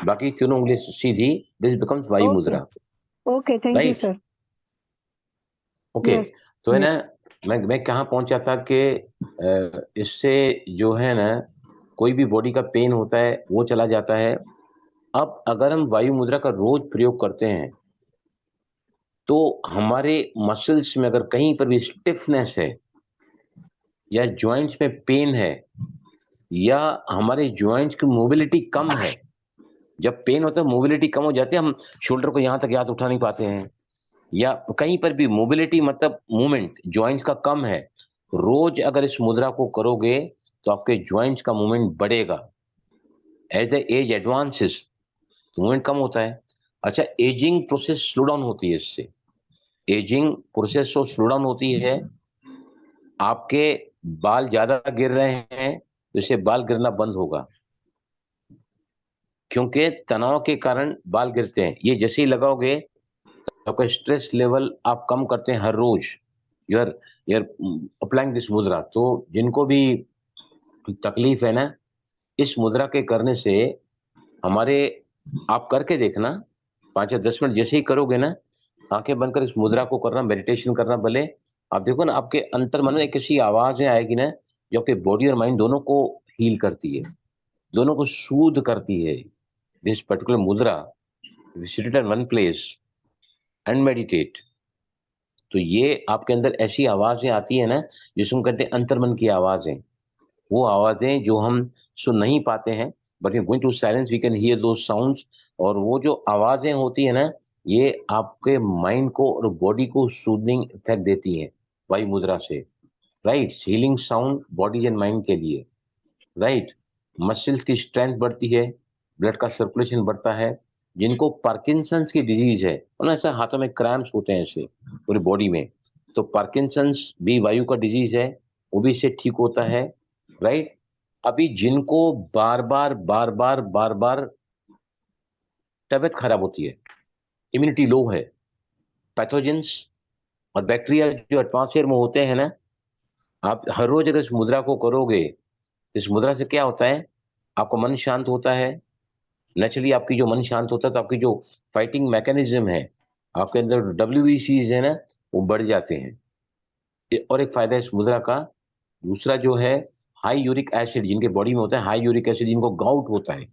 बाकी तीनों उंगली सीधी, दिस बिकम्स वायु ओके मुद्रा, okay, thank you right. Sir. Okay, yes तो है ना, मैं कहाँ पहुंचा था कि इससे जो है ना कोई भी बॉडी का पेन होता है वो चला जाता है। अब अगर हम वायु मुद्रा का रोज प्रयोग करते हैं तो हमारे मसल्स में अगर कहीं पर भी स्टिफनेस है, या जॉइंट्स में पेन है, या हमारे जॉइंट्स की मोबिलिटी कम है, जब पेन होता है मोबिलिटी कम हो जाती है, हम शोल्डर को यहाँ तक हाथ उठा नहीं पाते हैं, या कहीं पर भी मोबिलिटी मतलब मूवमेंट जॉइंट्स का कम है, रोज अगर इस मुद्रा को करोगे तो आपके जॉइंट्स का मूवमेंट बढ़ेगा। As the age advances movement कम होता है। अच्छा, एजिंग प्रोसेस स्लो डाउन होती है इससे, एजिंग प्रोसेस तो स्लो डाउन होती है। आपके बाल ज्यादा गिर रहे हैं तो इससे बाल गिरना बंद होगा, क्योंकि तनाव के कारण बाल गिरते हैं। ये जैसे ही लगाओगे तो आपका स्ट्रेस लेवल आप कम करते हैं हर रोज। यूर यूर अप्लाइंग दिस मुद्रा। तो जिनको भी तकलीफ है ना, इस मुद्रा के करने से हमारे, आप करके देखना 5 या 10 मिनट जैसे ही करोगे ना, आंखें बंद कर इस मुद्रा को करना, मेडिटेशन करना भले, आप देखो ना आपके अंतर मन में किसी आवाजें आएगी ना जो आपके बॉडी और माइंड दोनों को हील करती है, दोनों को सूद करती है। दिस पर्टिकुलर मुद्रा, sit at one place and meditate. तो ये आपके अंदर ऐसी आवाजें आती है ना जिसको हम कहते हैं अंतर्मन की आवाजें। वो आवाजें जो हम सुन नहीं पाते हैं, but going to silence we can hear those sounds. और वो जो आवाजें होती है ना, ये आपके माइंड को और बॉडी को सूदिंग इफेक्ट देती हैं वायु मुद्रा से। Right, healing sound body and mind के लिए। राइट, मसल्स की स्ट्रेंथ बढ़ती है, ब्लड का सर्कुलेशन बढ़ता है। जिनको पार्किंसंस की डिजीज है और ना, ऐसा हाथों में क्रैम्प्स होते हैं ऐसे पूरी बॉडी में, तो पार्किंसंस भी वायु का डिजीज है, वो भी इससे ठीक होता है। राइट, अभी जिनको बार बार बार बार बार बार तबीयत खराब होती है, इम्यूनिटी लो है, पैथोजेंस और बैक्टीरिया जो एटमॉस्फेयर में होते हैं ना, आप हर रोज अगर इस मुद्रा को करोगे तो इस मुद्रा से क्या होता है, आपका मन शांत होता है। नेचुरली आपकी जो मन शांत होता है तो आपकी जो फाइटिंग मैकेनिज्म है, आपके अंदर WBCs है ना, वो बढ़ जाते हैं। और एक फायदा इस मुद्रा का दूसरा जो है, हाई यूरिक एसिड जिनके बॉडी में होता है, हाई यूरिक एसिड जिनको गाउट होता है,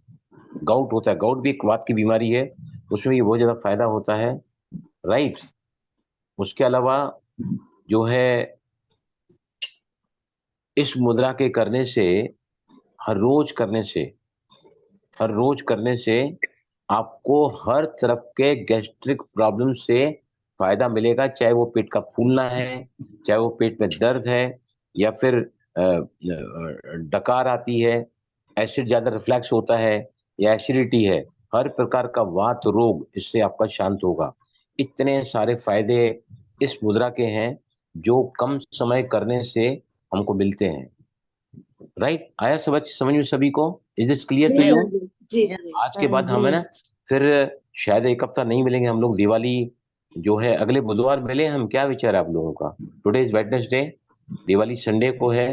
गाउट भी एक वात की बीमारी है, उसमें ये बहुत ज्यादा फायदा होता है। राइट, उसके अलावा जो है, इस मुद्रा के करने से, हर रोज करने से, हर रोज करने से आपको हर तरफ के गैस्ट्रिक प्रॉब्लम से फायदा मिलेगा। चाहे वो पेट का फूलना है, चाहे वो पेट में दर्द है, या फिर डकार आती है, एसिड ज्यादा रिफ्लैक्स होता है, या एसिडिटी है, हर प्रकार का वात रोग इससे आपका शांत होगा। इतने सारे फायदे इस मुद्रा के हैं जो कम समय करने से हमको मिलते हैं। राइट, आया समझ में सभी को? इज दिस क्लियर टू जी यू? सर, जी Yes. जी। आज के बाद हम है ना, फिर शायद एक हफ्ता नहीं मिलेंगे हम लोग। दिवाली जो है अगले बुधवार मिले हम, क्या विचार है आप लोगों का? Today is Wednesday, Diwali Sunday को है,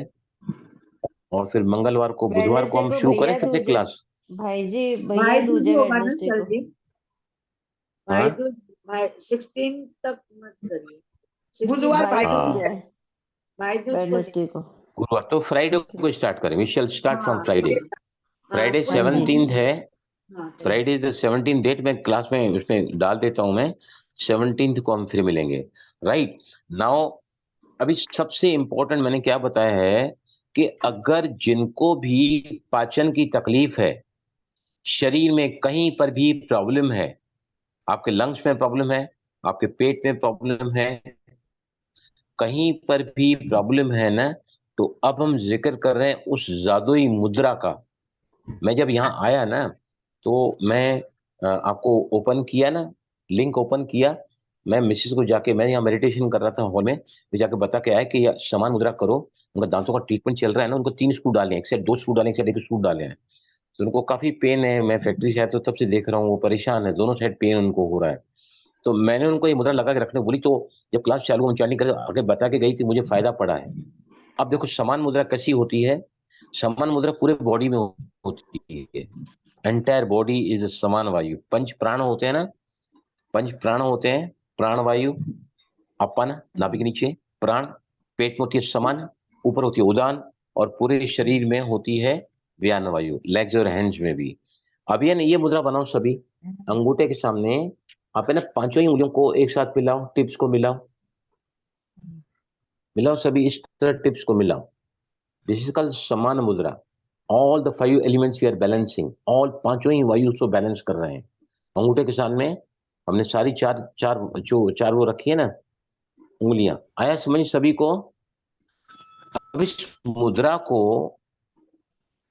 और फिर मंगलवार को बुधवार को वेडनेसडे हम को शुरू करें भैया फिर से दूज है। क्लास। भाई जी भाई भैया दूज दूज है होगा ना वेडनेसडे सर को। जी? भाई हाँ दूज, भाई 16 तक मत करिए, 16 बुधवार भाई भाई दूज हाँ, है भाई दूज को नहीं। वेडनेसडे को। गुरुवार तो फ्राइडे उसके को स्टार्ट करें। वी शैल स्टार्ट फ्रॉम हाँ फ्राइडे। हाँ, फ्राइडे कोई हाँ जी। 17 है, हाँ फ्राइडे इज द 17 डेट। मैं क्लास में उसमें डाल देता हूं मैं, 17 को हम फिर मिलेंगे। राइट नाउ, अभी सबसे इंपॉर्टेंट मैंने क्या बताया है कि अगर जिनको भी पाचन की तकलीफ है, शरीर में कहीं पर भी प्रॉब्लम है, आपके लंग्स में प्रॉब्लम है, आपके पेट में प्रॉब्लम है, कहीं पर भी प्रॉब्लम है ना, तो अब हम जिक्र कर रहे हैं उस जादुई मुद्रा का। मैं जब यहाँ आया ना, तो मैं आपको ओपन किया ना, लिंक ओपन किया, मैं मिसेस को जाके, मैं यहाँ मेडिटेशन कर रहा था हॉल में, मैं जाके बता के आया कि ये समान मुद्रा करो। उनका दांतों का ट्रीटमेंट चल रहा है ना, उनको 3 स्क्रू डाले हैं, एक से 2 स्क्रू डाले, एक से 1 स्क्रू डाले हैं। तो उनको काफी पेन है। मैं फैक्ट्री से आया तो तब से देख रहा हूँ, वो परेशान है, दोनों साइड पेन उनको हो रहा है। तो मैंने उनको ये मुद्रा लगा के रखने को बोली, तो जब क्लास चालू हम चार्टिंग कर आगे बता के गई थी, मुझे फायदा पड़ा है। अब देखो समान मुद्रा कैसी होती है। समान मुद्रा पूरे बॉडी में होती है, एंटायर बॉडी इज समान वायु। पंच प्राण होते हैं ना, पंच प्राण होते हैं, प्राण वायु, अपान नाभि के नीचे, प्राण पेट में होती है समान, ऊपर होती है उदान, और पूरे शरीर में होती है व्यान वायु, लेग्स और हैंड्स में भी। अभी है ना, ये मुद्रा बनाओ सभी, अंगूठे के सामने आप है ना, पांचों ही उंगलियों को एक साथ मिलाओ, टिप्स को मिलाओ, मिलाओ सभी इस तरह टिप्स को मिलाओ। दिस इज कॉल्ड समान मुद्रा। All the 5 elements we are balancing, all पांचों ही वायु को बैलेंस कर रहे हैं। अंगूठे के सामने हमने सारी चार चार जो चार वो रखी है ना उंगलियां, आया समझ सभी को? अब इस मुद्रा को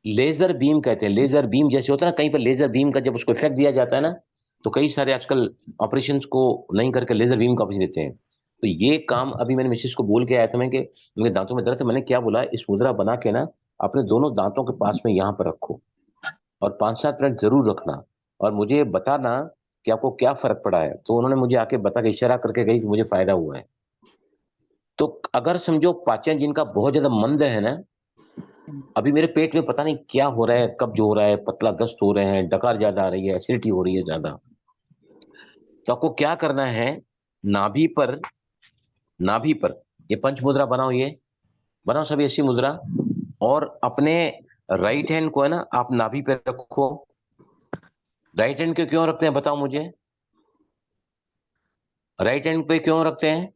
लेजर बीम कहते हैं। लेजर बीम जैसे होता है ना, कहीं पर लेजर बीम का जब उसको इफेक्ट दिया जाता है ना, तो कई सारे आजकल ऑपरेशंस को नहीं करके लेजर बीम का ऑपरेशन देते हैं। तो ये काम अभी मैंने मिसेस को बोल के आया था मैं कि मेरे दांतों में दर्द है। मैंने क्या बोला, इस मुद्रा बना के ना अपने दोनों दांतों के पास में यहाँ पर रखो और 5-7 मिनट जरूर रखना और मुझे बताना कि आपको क्या फर्क पड़ा है। तो उन्होंने मुझे आके बता के इशारा करके गई कि मुझे फायदा हुआ है। तो अगर समझो पाचन जिनका बहुत ज्यादा मंद है ना, अभी मेरे पेट में पता नहीं क्या हो रहा है, कब्ज हो रहा है, पतला दस्त हो रहे हैं, डकार ज्यादा आ रही है, एसिडिटी हो रही है ज्यादा, तो आपको क्या करना है, नाभि पर, नाभि पर ये पंच मुद्रा बनाओ, ये बनाओ सभी ऐसी मुद्रा, और अपने राइट हैंड को है ना आप नाभि पे रखो। राइट हैंड को क्यों रखते हैं बताओ मुझे, राइट हैंड पे क्यों रखते हैं,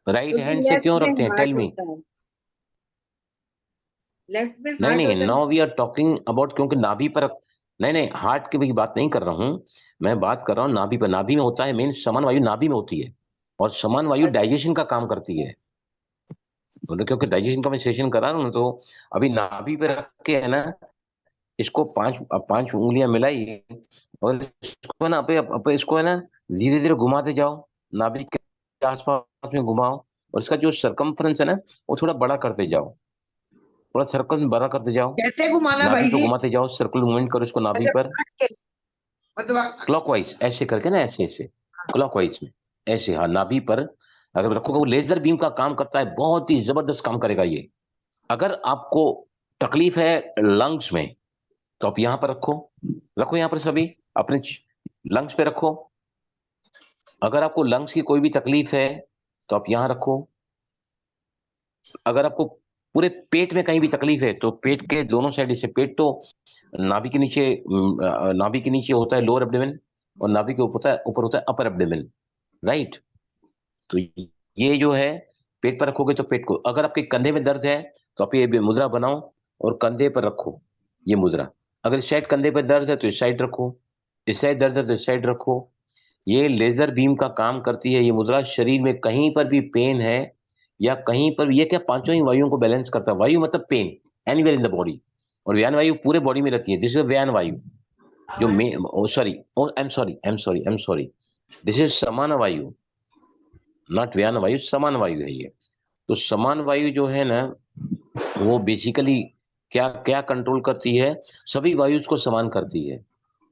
राइट क्योंकि हैंड से लेफ्ट क्यों में रखते हैं, टेल हार्ट मी। होता है, लेफ्ट में नहीं हार्ट नहीं, होता है। Now we are talking about, क्योंकि नाभि पर, नहीं नहीं हार्ट की भी बात नहीं कर रहा हूं मैं, बात कर रहा हूं नाभि पर। नाभि में होता है मेन, समान वायु नाभि में होती है और समान वायु अच्छा, डाइजेशन का काम करती है। क्योंकि डाइजेशन का मैं सेशन करा रहा हूं ना, तो अभी नाभि पे रख के है ना, इसको पांच पांच उंगलियां मिलाई और इसको है ना इसको है ना धीरे धीरे घुमाते जाओ, नाभि के आसपास में घुमाओ और इसका जो सरकमफ्रेंस है ना वो थोड़ा बड़ा करते जाओ, थोड़ा सर्कल बड़ा करते जाओ, कैसे घुमाना नाभि भाई पे जी? घुमाते जाओ, सर्कुलर मूवमेंट करो इसको नाभि ऐसे पर, काट के, मतलब क्लॉकवाइज ऐसे करके ना, ऐसे ऐसे क्लॉकवाइज में, ऐसे हाँ नाभि पर अगर रखोगे वो लेजर बीम का काम करता है, बहुत ही जबरदस्त काम करेगा ये। अगर आपको तकलीफ है लंग्स में तो आप यहाँ पर रखो, रखो यहाँ पर सभी अपने लंग्स पे रखो। अगर आपको लंग्स की कोई भी तकलीफ है तो आप यहाँ रखो। अगर आपको पूरे पेट में कहीं भी तकलीफ है तो पेट के दोनों साइड से, पेट तो नाभि के नीचे, नाभि के नीचे होता है लोअर एब्डोमेन और नाभि के ऊपर होता है अपर एब्डोमेन, राइट। तो ये जो है पेट पर रखोगे तो पेट को, अगर आपके कंधे में दर्द है तो आप ये मुद्रा बनाओ और कंधे पर रखो ये मुद्रा। अगर इस साइड कंधे पर दर्द है तो इस साइड रखो, इस साइड दर्द है तो इस साइड रखो। ये लेजर बीम का काम करती है ये मुद्रा। शरीर में कहीं पर भी पेन है या कहीं पर, ये क्या पांचों ही वायुओं को बैलेंस करता है। वायु मतलब pain anywhere in the body, और व्यान वायु पूरे बॉडी में रहती है। दिस इज व्यान वायु जो मे, sorry, I am sorry, this is समान वायु, नॉट व्यान वायु, समान वायु है ये। तो समान वायु जो है ना वो बेसिकली क्या क्या कंट्रोल करती है, सभी वायु को समान करती है।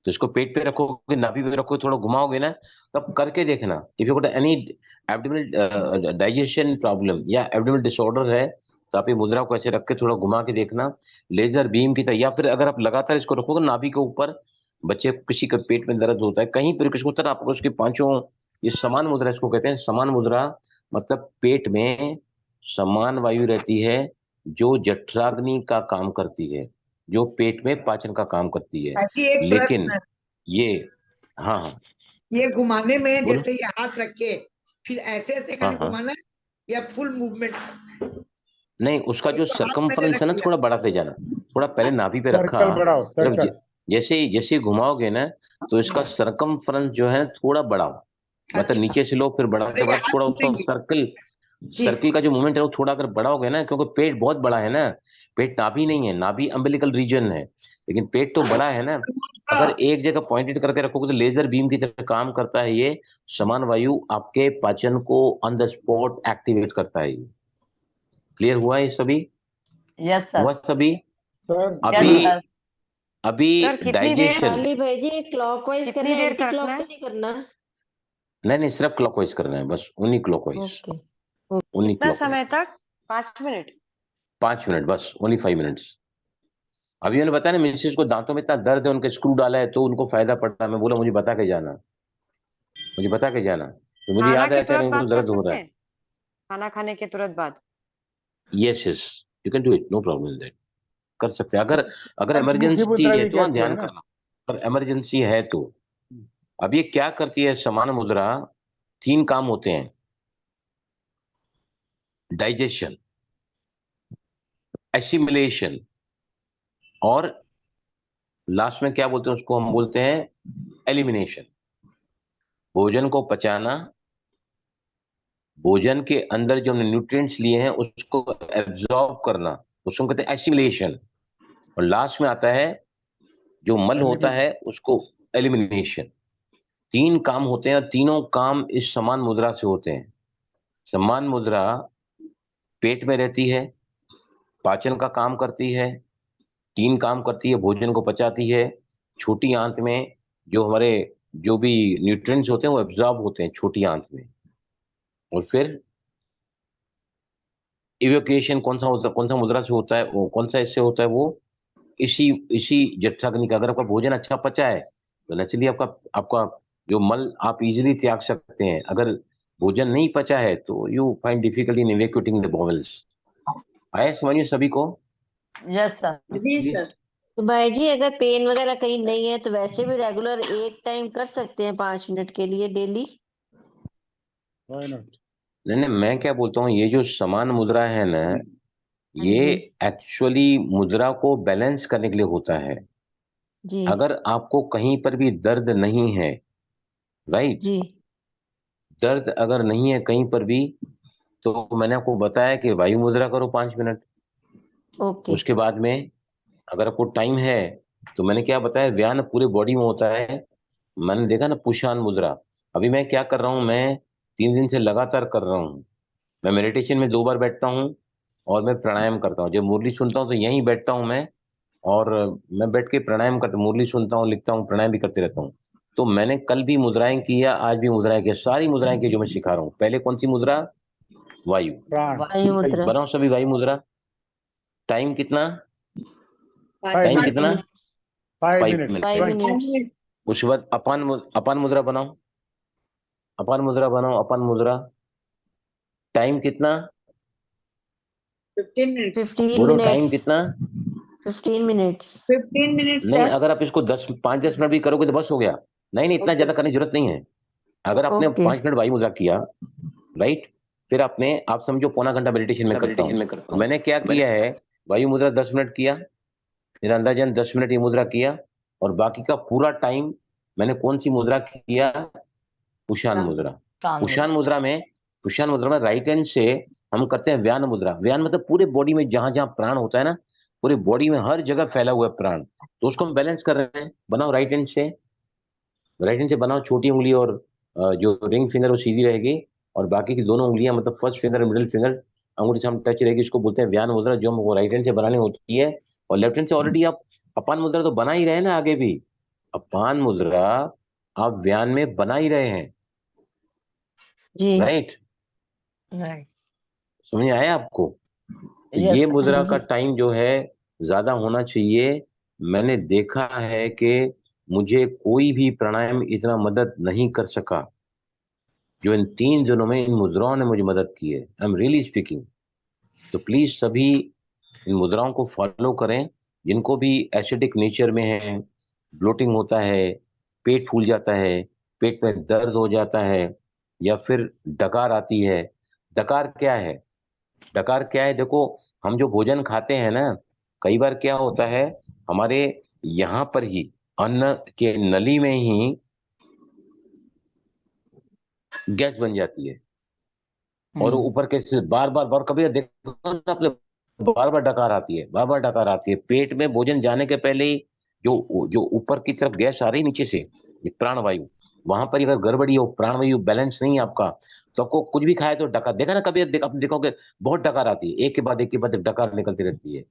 तो इसको पेट पे रखोगे, नाभि पे रखोगे, थोड़ा घुमाओगे ना, तब करके देखना। If you got any abdominal digestion problem या एब्डोमिनल डिसऑर्डर है तो आप ये मुद्रा को ऐसे रख के थोड़ा घुमा के देखना, लेजर बीम की तरह। या फिर अगर आप लगातार इसको रखोगे नाभि के ऊपर, बच्चे किसी का पेट में दर्द होता है कहीं पर किसी को तरह, आपको उसके पांचों, ये समान मुद्रा इसको कहते हैं। समान मुद्रा मतलब पेट में समान वायु रहती है जो जठराग्नि का काम करती है, जो पेट में पाचन का काम करती है। भाई जी एक लेकिन प्रश्न, ये, हाँ हाँ ये घुमाने में बोलो, जैसे ये हाथ रख के फिर ऐसे ऐसे हाँ खाली हाँ, घुमाना है या फुल मूवमेंट? नहीं उसका एक जो तो हाथ मैंने सरकमफ्रेंस है रख ना लिया। थोड़ा बढ़ाते जाना, थोड़ा पहले नाभि पे रखा, सर्कल बढ़ाओ, जब सर्कल। जैसे जैसे घुमाओगे ना तो इसका सरकमफ्रेंस जो है थोड़ा बढ़ाओ, मतलब अच्छा, नीचे से लो फिर बढ़ाते मेरे बढ़ाते हाथ थोड़ा उसका घूमेंगे। सर्कल, ठीक। सर्कल का जो मूवमेंट है वो थोड़ा अगर बढ़ाओगे ना, क्योंकि पेट बहुत बड़ा है ना, पेट नाभि नहीं है, नाभि अम्बिलिकल रीजन है, लेकिन पेट तो बड़ा है ना। अगर एक जगह पॉइंटेड करके रखोगे तो लेजर बीम की तरह काम करता है ये। समान वायु आपके पाचन को ऑन द स्पॉट एक्टिवेट करता है। क्लियर हुआ ये सभी, यस सर, हुआ सभी। सर अभी यस सर। अभी सर कितनी देर, डाइजेशन, खाली भाई जी क्लॉकवाइज कितनी करना है, देर एंटी करना क्लॉक है? तो नहीं करना? नहीं नहीं सिर्फ क्लॉकवाइज करना है बस, उन्हीं क्लॉकवाइज, ओके। उन्हीं कितना क्लॉकवाइज, समय तक? 5 मिनट? 5 मिनट बस, ओनली 5 मिनट्स। अभी मैंने बताया ना मिसेस को दांतों में इतना दर्द है, उनके स्क्रू डाला है तो उनको फायदा पड़ता है। मैं बोला मुझे बता के जाना, मुझे बता के जाना, तो मुझे खाना याद के आया अच्छा तुरंत इनको बाद कर दर्द हो सकते रहा है। हैं? खाना खाने के तुरंत बाद? Yes yes, you can do it, no problem that, कर सकते हैं। अगर अगर पंचमुखी इमरजेंसी मुद्रा है भी तो हाँ कहते हैं ध्यान ना। करना, अगर इमरजेंसी है तो। अब ये क्या करती है समान मुद्रा, 3 काम होते हैं, डाइजेशन, एसिमिलेशन, और लास्ट में क्या बोलते हैं उसको, हम बोलते हैं एलिमिनेशन। भोजन को पचाना, भोजन के अंदर जो हमने न्यूट्रिएंट्स लिए हैं उसको एब्जॉर्ब करना, उसको कहते हैं एसिमिलेशन। और लास्ट में आता है जो मल होता है उसको एलिमिनेशन। 3 काम होते हैं और तीनों काम इस समान मुद्रा से होते हैं। समान मुद्रा पेट में रहती है, पाचन का काम करती है, 3 काम करती है, भोजन को पचाती है, छोटी आंत में जो हमारे जो भी न्यूट्रिएंट्स होते हैं वो एब्जॉर्ब होते हैं छोटी आंत में, और फिर इवोक्यूएशन कौन सा मुद्रा से होता है, वो कौन सा इससे होता है, वो इसी इसी जठराग्नि का। अगर आपका भोजन अच्छा पचा है तो नेचुरली आपका आपका जो मल आप इजीली त्याग सकते हैं। अगर भोजन नहीं पचा है तो you find difficulty in evacuating the bowels. आया समझिए सभी को? Yes sir. जी सर। तो भाई जी अगर पेन वगैरह कहीं नहीं है तो वैसे भी रेगुलर एक टाइम कर सकते हैं 5 मिनट के लिए डेली। Why not? नहीं नहीं, मैं क्या बोलता हूँ, ये जो समान मुद्रा है ना, हाँ ये जी एक्चुअली मुद्रा को बैलेंस करने के लिए होता है। जी अगर आपको कहीं पर भी दर्द नहीं है, राइट, जी दर्द अगर नहीं है कहीं पर भी, तो मैंने आपको बताया कि वायु मुद्रा करो 5 मिनट। ओके उसके बाद में अगर आपको टाइम है तो मैंने क्या बताया, व्यायाम पूरे बॉडी में होता है। मैंने देखा ना पुशान मुद्रा। अभी मैं क्या कर रहा हूँ, मैं 3 दिन से लगातार कर रहा हूँ। मैं मेडिटेशन में 2 बार बैठता हूँ और मैं प्राणायाम करता हूँ। जब मुरली सुनता हूँ तो यहीं बैठता हूँ मैं, और मैं बैठ के प्राणायाम करता हूँ, मुरली सुनता हूँ, लिखता हूँ, प्राणायाम भी करते रहता हूँ। तो मैंने कल भी मुद्राएं किया, आज भी मुद्राएं किया, सारी मुद्राएं की जो मैं सिखा रहा हूँ। पहले कौन सी मुद्रा? वायु। Pran. वायु मुद्रा बनाओ सभी वायु मुद्रा। टाइम कितना? 5 टाइम minutes. कितना? 5 5 minutes. मिनट। 5 मिनट्स उसके बाद अपान मुद्रा बनाओ, अपान मुद्रा बनाओ, अपान मुद्रा। टाइम कितना? 15 मिनट्स। 15 बोलो टाइम मिनट्स कितना? 15 मिनट्स 15 मिनट्स नहीं, सर। अगर आप इसको 5-10 मिनट भी करोगे तो बस हो गया। नहीं नहीं, इतना ओके। ज्यादा करने की जरूरत नहीं है। अगर आपने ओके 5 मिनट वायु मुद्रा किया, राइट, फिर आपने, आप समझो पौना घंटा मेडिटेशन में करता हूँ, तो मैंने क्या किया है, वायु मुद्रा 10 मिनट किया, फिर अंदाजन 10 मिनट ये मुद्रा किया, और बाकी का पूरा टाइम मैंने कौन सी मुद्रा किया? कुशान मुद्रा। शान कुशान मुद्रा में राइट हैंड से हम करते हैं व्यान मुद्रा। व्यान मतलब पूरे बॉडी में जहां जहां प्राण होता है ना, पूरे बॉडी में हर जगह फैला हुआ है प्राण, तो उसको हम बैलेंस कर रहे हैं। बनाओ राइट हैंड से, राइट हैंड से बनाओ। छोटी उंगली और जो रिंग फिंगर वो सीधी रहेगी, और बाकी की दोनों उंगलियां मतलब फर्स्ट फिंगर मिडिल फिंगर अंगूठी से हम टच रहेगी। इसको बोलते हैं व्यान मुद्रा, जो हमको राइट हैंड से बनानी होती है। और लेफ्ट हैंड से ऑलरेडी आप अपान मुद्रा तो बना ही रहे हैं ना, आगे भी अपान मुद्रा आप व्यान में बना ही रहे हैं, जी राइट। राइट। समझ में आया आपको? तो यस ये सर। मुद्रा हाँ का जी टाइम जो है ज्यादा होना चाहिए। मैंने देखा है कि मुझे कोई भी प्राणायाम इतना मदद नहीं कर सका जो इन 3 दिनों में इन मुद्राओं ने मुझे मदद की है। I am really speaking. तो प्लीज सभी इन मुद्राओं को फॉलो करें। जिनको भी एसिडिक नेचर में है, ब्लोटिंग होता है, पेट फूल जाता है, पेट में दर्द हो जाता है, या फिर डकार आती है। डकार क्या है? डकार क्या है, देखो, हम जो भोजन खाते हैं ना, कई बार क्या होता है, हमारे यहाँ पर ही अन्न के नली में ही गैस बन जाती है, और वो ऊपर के से बार बार बार, कभी देखो ना आपने, बार बार डकार आती है, बार बार डकार आती है पेट में भोजन जाने के पहले ही। जो जो ऊपर की तरफ गैस आ रही है नीचे से, ये प्राणवायु, वहां पर अगर गड़बड़ी हो, प्राणवायु बैलेंस नहीं है आपका, तो आपको कुछ भी खाए तो डकार, देखा ना कभी आपने देखोगे बहुत डकार आती है, एक के बाद एक के बाद एक डकार निकलती रहती है।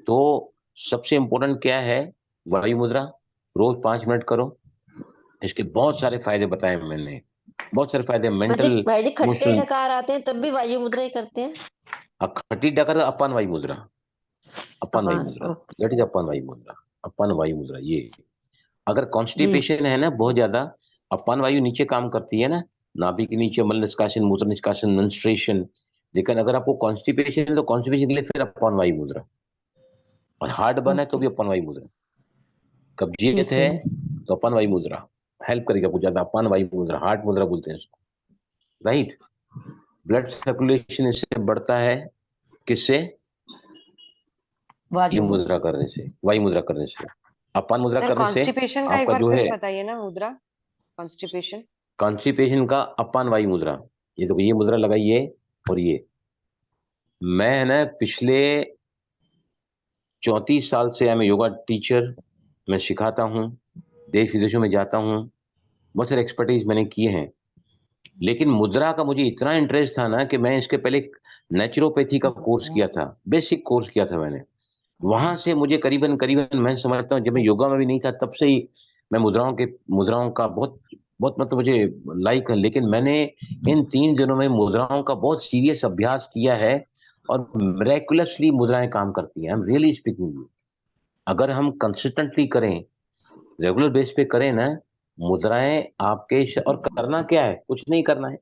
तो सबसे इंपॉर्टेंट क्या है? वायु मुद्रा रोज 5 मिनट करो। इसके बहुत सारे फायदे बताए मैंने, बहुत सारे फायदे, मेंटल, भाई जी खट्टे इमोशनल। डकार आते हैं तब भी वायु मुद्रा ही करते हैं। खट्टी डकार अपान वायु मुद्रा, अपान वायु अपान मुद्रा, ओके दैट इज अपान वायु मुद्रा, अपान वायु मुद्रा। ये अगर जी कॉन्स्टिपेशन है ना बहुत ज्यादा, अपान वायु नीचे काम करती है ना, नाभि के नीचे मल निष्कासन, मूत्र निष्कासन, मेंस्ट्रुएशन। लेकिन अगर आपको कॉन्स्टिपेशन है तो कॉन्स्टिपेशन के लिए फिर अपान वायु मुद्रा, और हार्ट बर्न है तो ओके भी अपान वायु मुद्रा, कब्जियत ठीक है है तो अपान वायु मुद्रा हेल्प करेगा कुछ ज्यादा। अपान वायु मुद्रा, हार्ट मुद्रा बोलते हैं इसको, राइट। ब्लड सर्कुलेशन इससे बढ़ता है, किससे? ये वायु मुद्रा करने से, वायु मुद्रा करने से, अपान मुद्रा सर करने से कॉन्स्टिपेशन का एक आपका बार जो फिर है बताइए ना मुद्रा। कॉन्स्टिपेशन। कॉन्स्टिपेशन का अपान वायु मुद्रा। ये तो ये मुद्रा लगाइए। और ये मैं है ना पिछले 34 साल से मैं योगा टीचर, मैं सिखाता हूँ, देश विदेशों में जाता हूँ, बहुत सारे एक्सपर्टीज मैंने किए हैं। लेकिन मुद्रा का मुझे इतना इंटरेस्ट था ना कि मैं इसके पहले नेचुरोपैथी का कोर्स किया था, बेसिक कोर्स किया था मैंने। वहां से मुझे करीबन करीबन मैं समझता हूँ, जब मैं योगा में भी नहीं था तब से ही मैं मुद्राओं का बहुत बहुत मतलब मुझे लाइक है। लेकिन मैंने इन 3 दिनों में मुद्राओं का बहुत सीरियस अभ्यास किया है और मिरेकुलसली मुद्राएं काम करती हैं। I am really speaking. अगर हम कंसिस्टेंटली करें, रेगुलर बेस पे करें ना, मुद्राएं और करना क्या है, कुछ नहीं करना है।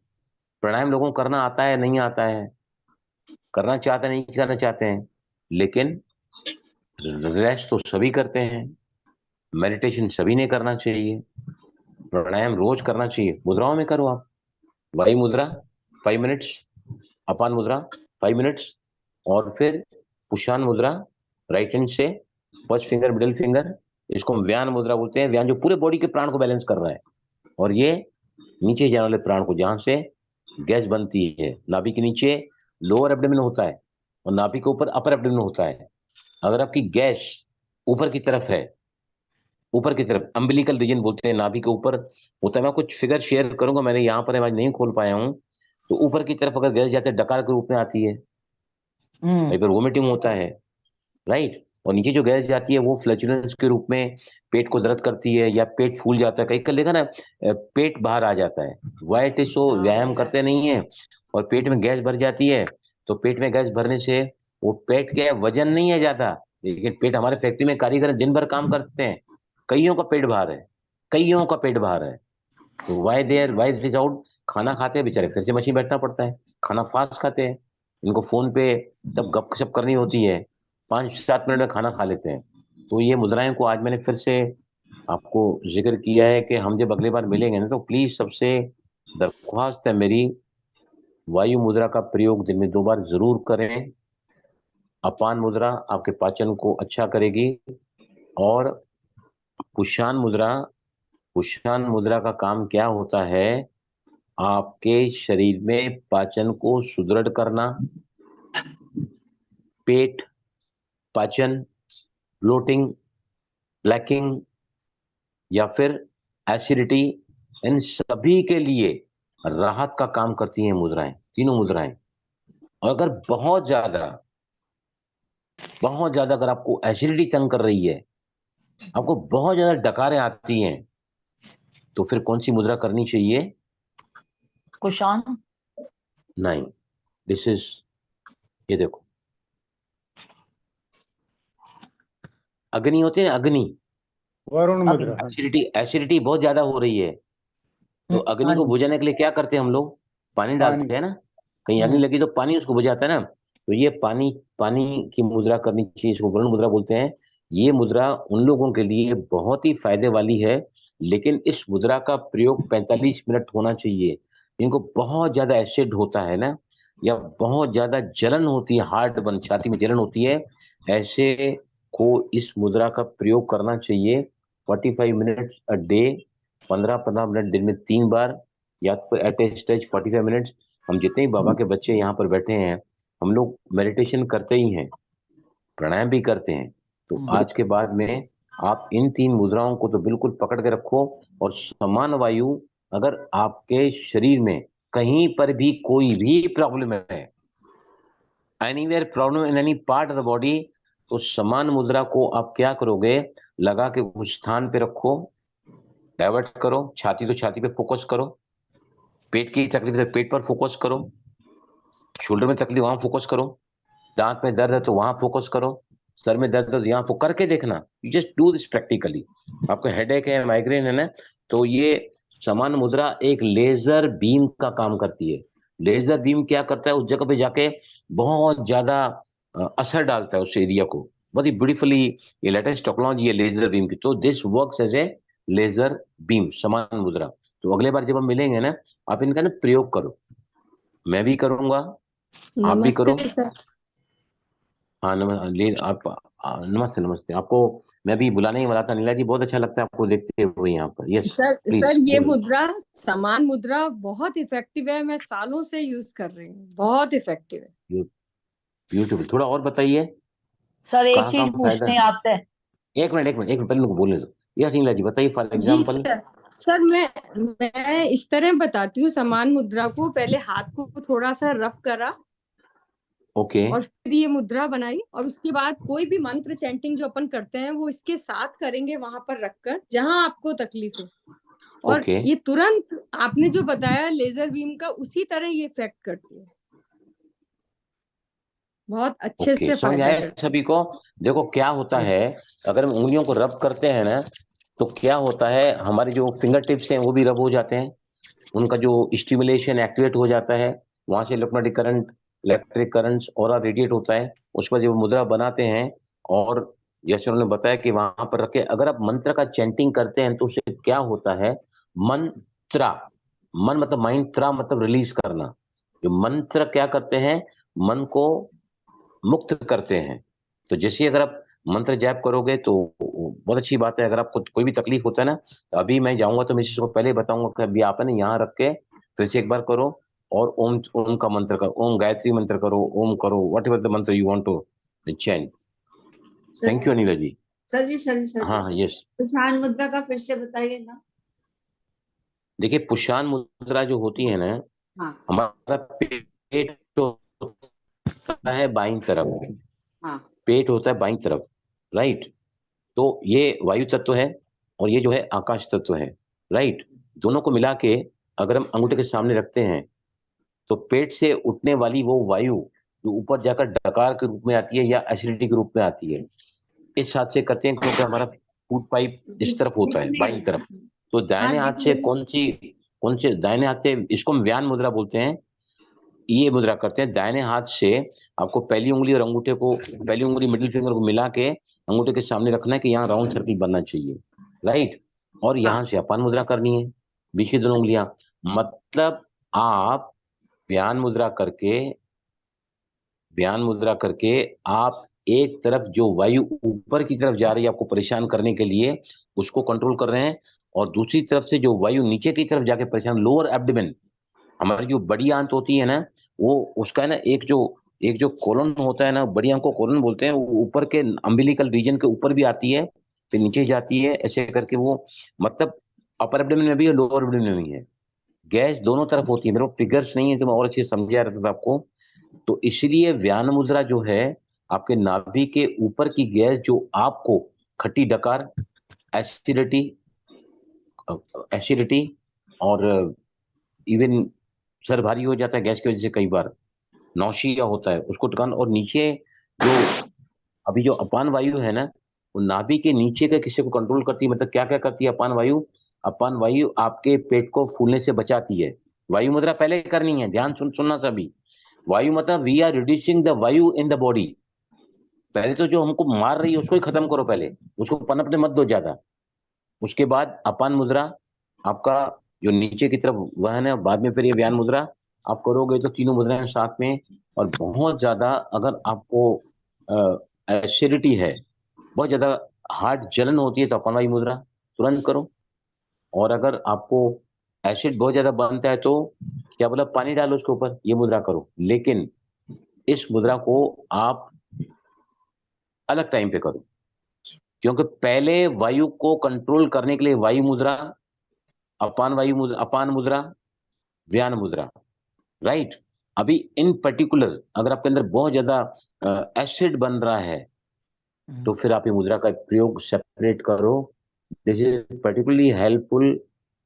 प्राणायाम लोगों को करना आता है नहीं आता है, करना चाहते नहीं करना चाहते हैं, लेकिन रेस्ट तो सभी करते हैं। मेडिटेशन सभी ने करना चाहिए, प्राणायाम रोज करना चाहिए। मुद्राओं में करो आप। वायु मुद्रा 5 मिनट्स, अपान मुद्रा 5 मिनट्स, और फिर कुशान मुद्रा राइट हैंड से, फर्स्ट फिंगर मिडिल फिंगर, इसको हम व्यान मुद्रा बोलते हैं। व्यान जो पूरे बॉडी के प्राण को बैलेंस कर रहा है, और ये नीचे जाने वाले प्राण को, जहां से गैस बनती है। नाभि के नीचे लोअर एब्डोमेन होता है और नाभि के ऊपर अपर एब्डोमेन होता है। अगर आपकी गैस ऊपर की तरफ है, ऊपर की तरफ अम्बिलिकल रीजन बोलते हैं, नाभि के ऊपर होता है। मैं कुछ फिगर शेयर करूंगा, मैंने यहाँ पर आज नहीं खोल पाया हूँ। तो ऊपर की तरफ अगर गैस जाते है, डकार के रूप में आती है, कहीं पर वोमिटिंग होता है, राइट। और नीचे जो गैस जाती है वो फ्लैचुलेंस के रूप में पेट को दर्द करती है, या पेट फूल जाता है। कहीं कर लेगा ना, पेट बाहर आ जाता है। वाइट इज सो व्यायाम करते नहीं है और पेट में गैस भर जाती है। तो पेट में गैस भरने से वो पेट के वजन नहीं है ज्यादा, लेकिन पेट, हमारे फैक्ट्री में कारीगर दिन भर काम करते हैं, कईयों का पेट बाहर है, कईयों का पेट बाहर है। तो वाई दिस आउट, खाना खाते हैं बेचारे, फिर से मशीन बैठना पड़ता है, खाना फास्ट खाते हैं, इनको फोन पे सब गपशप करनी होती है, 5-7 मिनट में खाना खा लेते हैं। तो ये मुद्राएं को आज मैंने फिर से आपको जिक्र किया है कि हम जब अगली बार मिलेंगे ना, तो प्लीज सबसे दरख्वास्त है मेरी, वायु मुद्रा का प्रयोग दिन में 2 बार जरूर करें। अपान मुद्रा आपके पाचन को अच्छा करेगी, और कुशान मुद्रा, कुशान मुद्रा का काम क्या होता है, आपके शरीर में पाचन को सुदृढ़ करना, पेट, पाचन, ब्लोटिंग, ब्लैकिंग, या फिर एसिडिटी, इन सभी के लिए राहत का काम करती हैं मुद्राएं, तीनों मुद्राएं। और अगर बहुत ज्यादा अगर आपको एसिडिटी तंग कर रही है, आपको बहुत ज्यादा डकारें आती हैं, तो फिर कौन सी मुद्रा करनी चाहिए? कुशान। नहीं, दिस इज, ये देखो, अग्नि होती है ना, अग्नि। वरुण मुद्रा। हाँ। एसिडिटी बहुत ज्यादा हो रही है, तो अग्नि को बुझाने के लिए क्या करते हैं हम लोग? पानी पानी। डालते हैं ना। कहीं अग्नि लगी तो पानी उसको बुझाता है ना। तो ये पानी पानी की मुद्रा करनी चाहिए, इसको वरुण मुद्रा बोलते हैं। ये मुद्रा उन लोगों के लिए बहुत ही फायदे वाली है, लेकिन इस मुद्रा का प्रयोग 45 मिनट होना चाहिए। इनको बहुत ज्यादा एसिड होता है ना, या बहुत ज्यादा जलन होती है, हार्ट बंद, छाती में जलन होती है, ऐसे को इस मुद्रा का प्रयोग करना चाहिए। 45 मिनट्स अ डे, 15-15 मिनट दिन में 3 बार, या फिर एट ए स्टेज 45 मिनट्स। हम जितने ही बाबा के बच्चे यहाँ पर बैठे हैं, हम लोग मेडिटेशन करते ही हैं, प्राणायाम भी करते हैं। तो आज के बाद में आप इन 3 मुद्राओं को तो बिल्कुल पकड़ के रखो। और समान वायु, अगर आपके शरीर में कहीं पर भी कोई भी प्रॉब्लम है, anywhere problem in any part of the body, तो समान मुद्रा को आप क्या करोगे, लगा के उस स्थान पे रखो, डाइवर्ट करो। छाती तो छाती पे फोकस करो, पेट की तकलीफ है पेट पर फोकस करो, शोल्डर में तकलीफ वहां फोकस करो, दांत में दर्द है तो वहां फोकस करो, सर में दर्द है तो यहाँ करके देखना। You just do this practically. आपको हेडेक है, माइग्रेन है ना, तो ये समान मुद्रा एक लेजर बीम का काम करती है। लेजर बीम क्या करता है, उस जगह पे जाके बहुत ज्यादा असर डालता है उस एरिया को, बहुत ही ब्यूटीफुली। ये लेटेस्ट टेक्नोलॉजी है लेजर बीम की। तो this works as a laser beam, समान मुद्रा। तो अगले बार जब हम मिलेंगे ना, आप इनका ना प्रयोग करो, मैं भी करूंगा, आप भी करो। नमस्ते सर। हाँ नमस्ते नमस्ते आपको। मैं भी बुलाने ही वाला था, नीला जी, बहुत अच्छा लगता है आपको देखते हुए यहाँ पर। यस सर प्लीज ये बोलिए। मुद्रा, समान मुद्रा बहुत इफेक्टिव है। मैं सालों से यूज कर रही हूँ, बहुत इफेक्टिव है। ब्यूटीफुल, थोड़ा और बताइए, सर एक कहाँ चीज कहाँ फायदा पूछनी है? है आपसे। एक मिनट पहले उनको बोलने दो। यस नीला जी बताइए, फॉर जी एग्जाम्पल। सर, सर मैं इस तरह बताती हूँ समान मुद्रा को। पहले हाथ को थोड़ा सा रफ करा ओके और फिर ये मुद्रा बनाई, और उसके बाद कोई भी मंत्र चैंटिंग जो अपन करते हैं वो इसके साथ करेंगे वहां पर रखकर जहां आपको तकलीफ है। और ओके ये तुरंत आपने जो बताया लेजर बीम का, उसी तरह ये इफेक्ट करती है, बहुत अच्छे ओके से समझ फायदा आया करती सभी को। देखो क्या होता है। है, अगर हम उंगलियों को रब करते हैं ना, तो क्या होता है, हमारे जो फिंगर टिप्स हैं वो भी रब हो जाते हैं, उनका जो स्टिमुलेशन एक्टिवेट हो जाता है, वहां से इलेक्ट्रिक करंट्स और रेडिएट होता है। उस पर जब मुद्रा बनाते हैं, और जैसे उन्होंने बताया कि वहां पर रखे, अगर आप मंत्र का चैंटिंग करते हैं तो उससे क्या होता है, मंत्रा, मन मतलब माइंड, त्रा मतलब रिलीज करना। जो मंत्र क्या करते हैं, मन को मुक्त करते हैं। तो जैसे अगर आप मंत्र जाप करोगे तो बहुत अच्छी बात है। अगर आपको कोई भी तकलीफ होता है ना, तो अभी मैं जाऊंगा तो मैं इसी को पहले बताऊंगा कि अभी आप है ना यहाँ रख के फिर से एक बार करो, और ओम ओम का मंत्र करो, ओम गायत्री मंत्र करो, ओम करो, whatever the mantra you want to chant. Thank you Anila ji. Sir हाँ जी, हाँ यस। प्रशांत मुद्रा का फिर से बताइए ना। देखिए पुष्पान मुद्रा जो होती है ना, हाँ हमारा पेट तो होता है बाईं तरफ, हाँ पेट होता है बाईं तरफ, राइट। तो ये वायु तत्व है और ये जो है आकाश तत्व है, राइट। दोनों को मिला के अगर हम अंगूठे के सामने रखते हैं, तो पेट से उठने वाली वो वायु जो ऊपर जाकर डकार के रूप में आती है या एसिडिटी के रूप में आती है, इस हाथ से करते हैं क्योंकि हमारा फूड पाइप इस तरफ होता है, बाईं तरफ। तो हाँ दाहिने हाथ से देखिए, कौन से दाहिने हाथ से, इसको हम व्यान मुद्रा बोलते हैं, ये मुद्रा करते हैं दाहिने हाथ से। आपको पहली उंगली और अंगूठे को, पहली उंगली मिडिल फिंगर को मिला के अंगूठे के सामने रखना है कि यहाँ राउंड सर्किल बनना चाहिए, राइट। और यहाँ से अपान मुद्रा करनी है, बीच की दोनों उंगलियां। मतलब आप व्यान मुद्रा करके, आप एक तरफ जो वायु ऊपर की तरफ जा रही है आपको परेशान करने के लिए, उसको कंट्रोल कर रहे हैं, और दूसरी तरफ से जो वायु नीचे की तरफ जाके परेशान, लोअर एब्डोमेन, हमारी जो बड़ी आंत होती है ना, वो उसका है ना एक जो कोलन होता है ना, बड़ी आंत को कोलन बोलते हैं, वो ऊपर के अम्बिलिकल रीजन के ऊपर भी आती है, फिर नीचे जाती है, ऐसे करके वो, मतलब अपर एब्डोमेन में भी है, लोअर एब्डोमेन में भी है। गैस दोनों तरफ होती है, मेरे को फिगर्स नहीं है तो मैं और अच्छे से समझा रहा था आपको। तो इसलिए व्यान मुद्रा जो है, आपके नाभि के ऊपर की गैस जो आपको खट्टी डकार, एसिडिटी एसिडिटी और इवन सर भारी हो जाता है गैस की वजह से, कई बार नौशिया होता है, उसको टिकाना। और नीचे जो अभी जो अपान वायु है ना, वो नाभि के नीचे के किसी को कंट्रोल करती है। मतलब क्या क्या करती है अपान वायु, अपान वायु आपके पेट को फूलने से बचाती है। वायु मुद्रा पहले करनी है, ध्यान सुनना सभी। वायु मतलब वी आर रिड्यूसिंग द वायु इन द बॉडी। पहले तो जो हमको मार रही है उसको ही खत्म करो, पहले उसको पनपने मत दो ज्यादा। उसके बाद अपान मुद्रा आपका जो नीचे की तरफ वह है ना, बाद में फिर ये व्यान मुद्रा आप करोगे तो तीनों मुद्राएं साथ में। और बहुत ज्यादा अगर आपको एसिडिटी है, बहुत ज्यादा हार्ट जलन होती है, तो अपान वायु मुद्रा तुरंत करो। और अगर आपको एसिड बहुत ज्यादा बनता है तो क्या बोला, पानी डालो उसके ऊपर, ये मुद्रा करो। लेकिन इस मुद्रा को आप अलग टाइम पे करो, क्योंकि पहले वायु को कंट्रोल करने के लिए वायु मुद्रा, अपान मुद्रा, व्यान मुद्रा, राइट। अभी इन पर्टिकुलर अगर आपके अंदर बहुत ज्यादा एसिड बन रहा है, तो फिर आप ये मुद्रा का प्रयोग सेपरेट करो। This is particularly helpful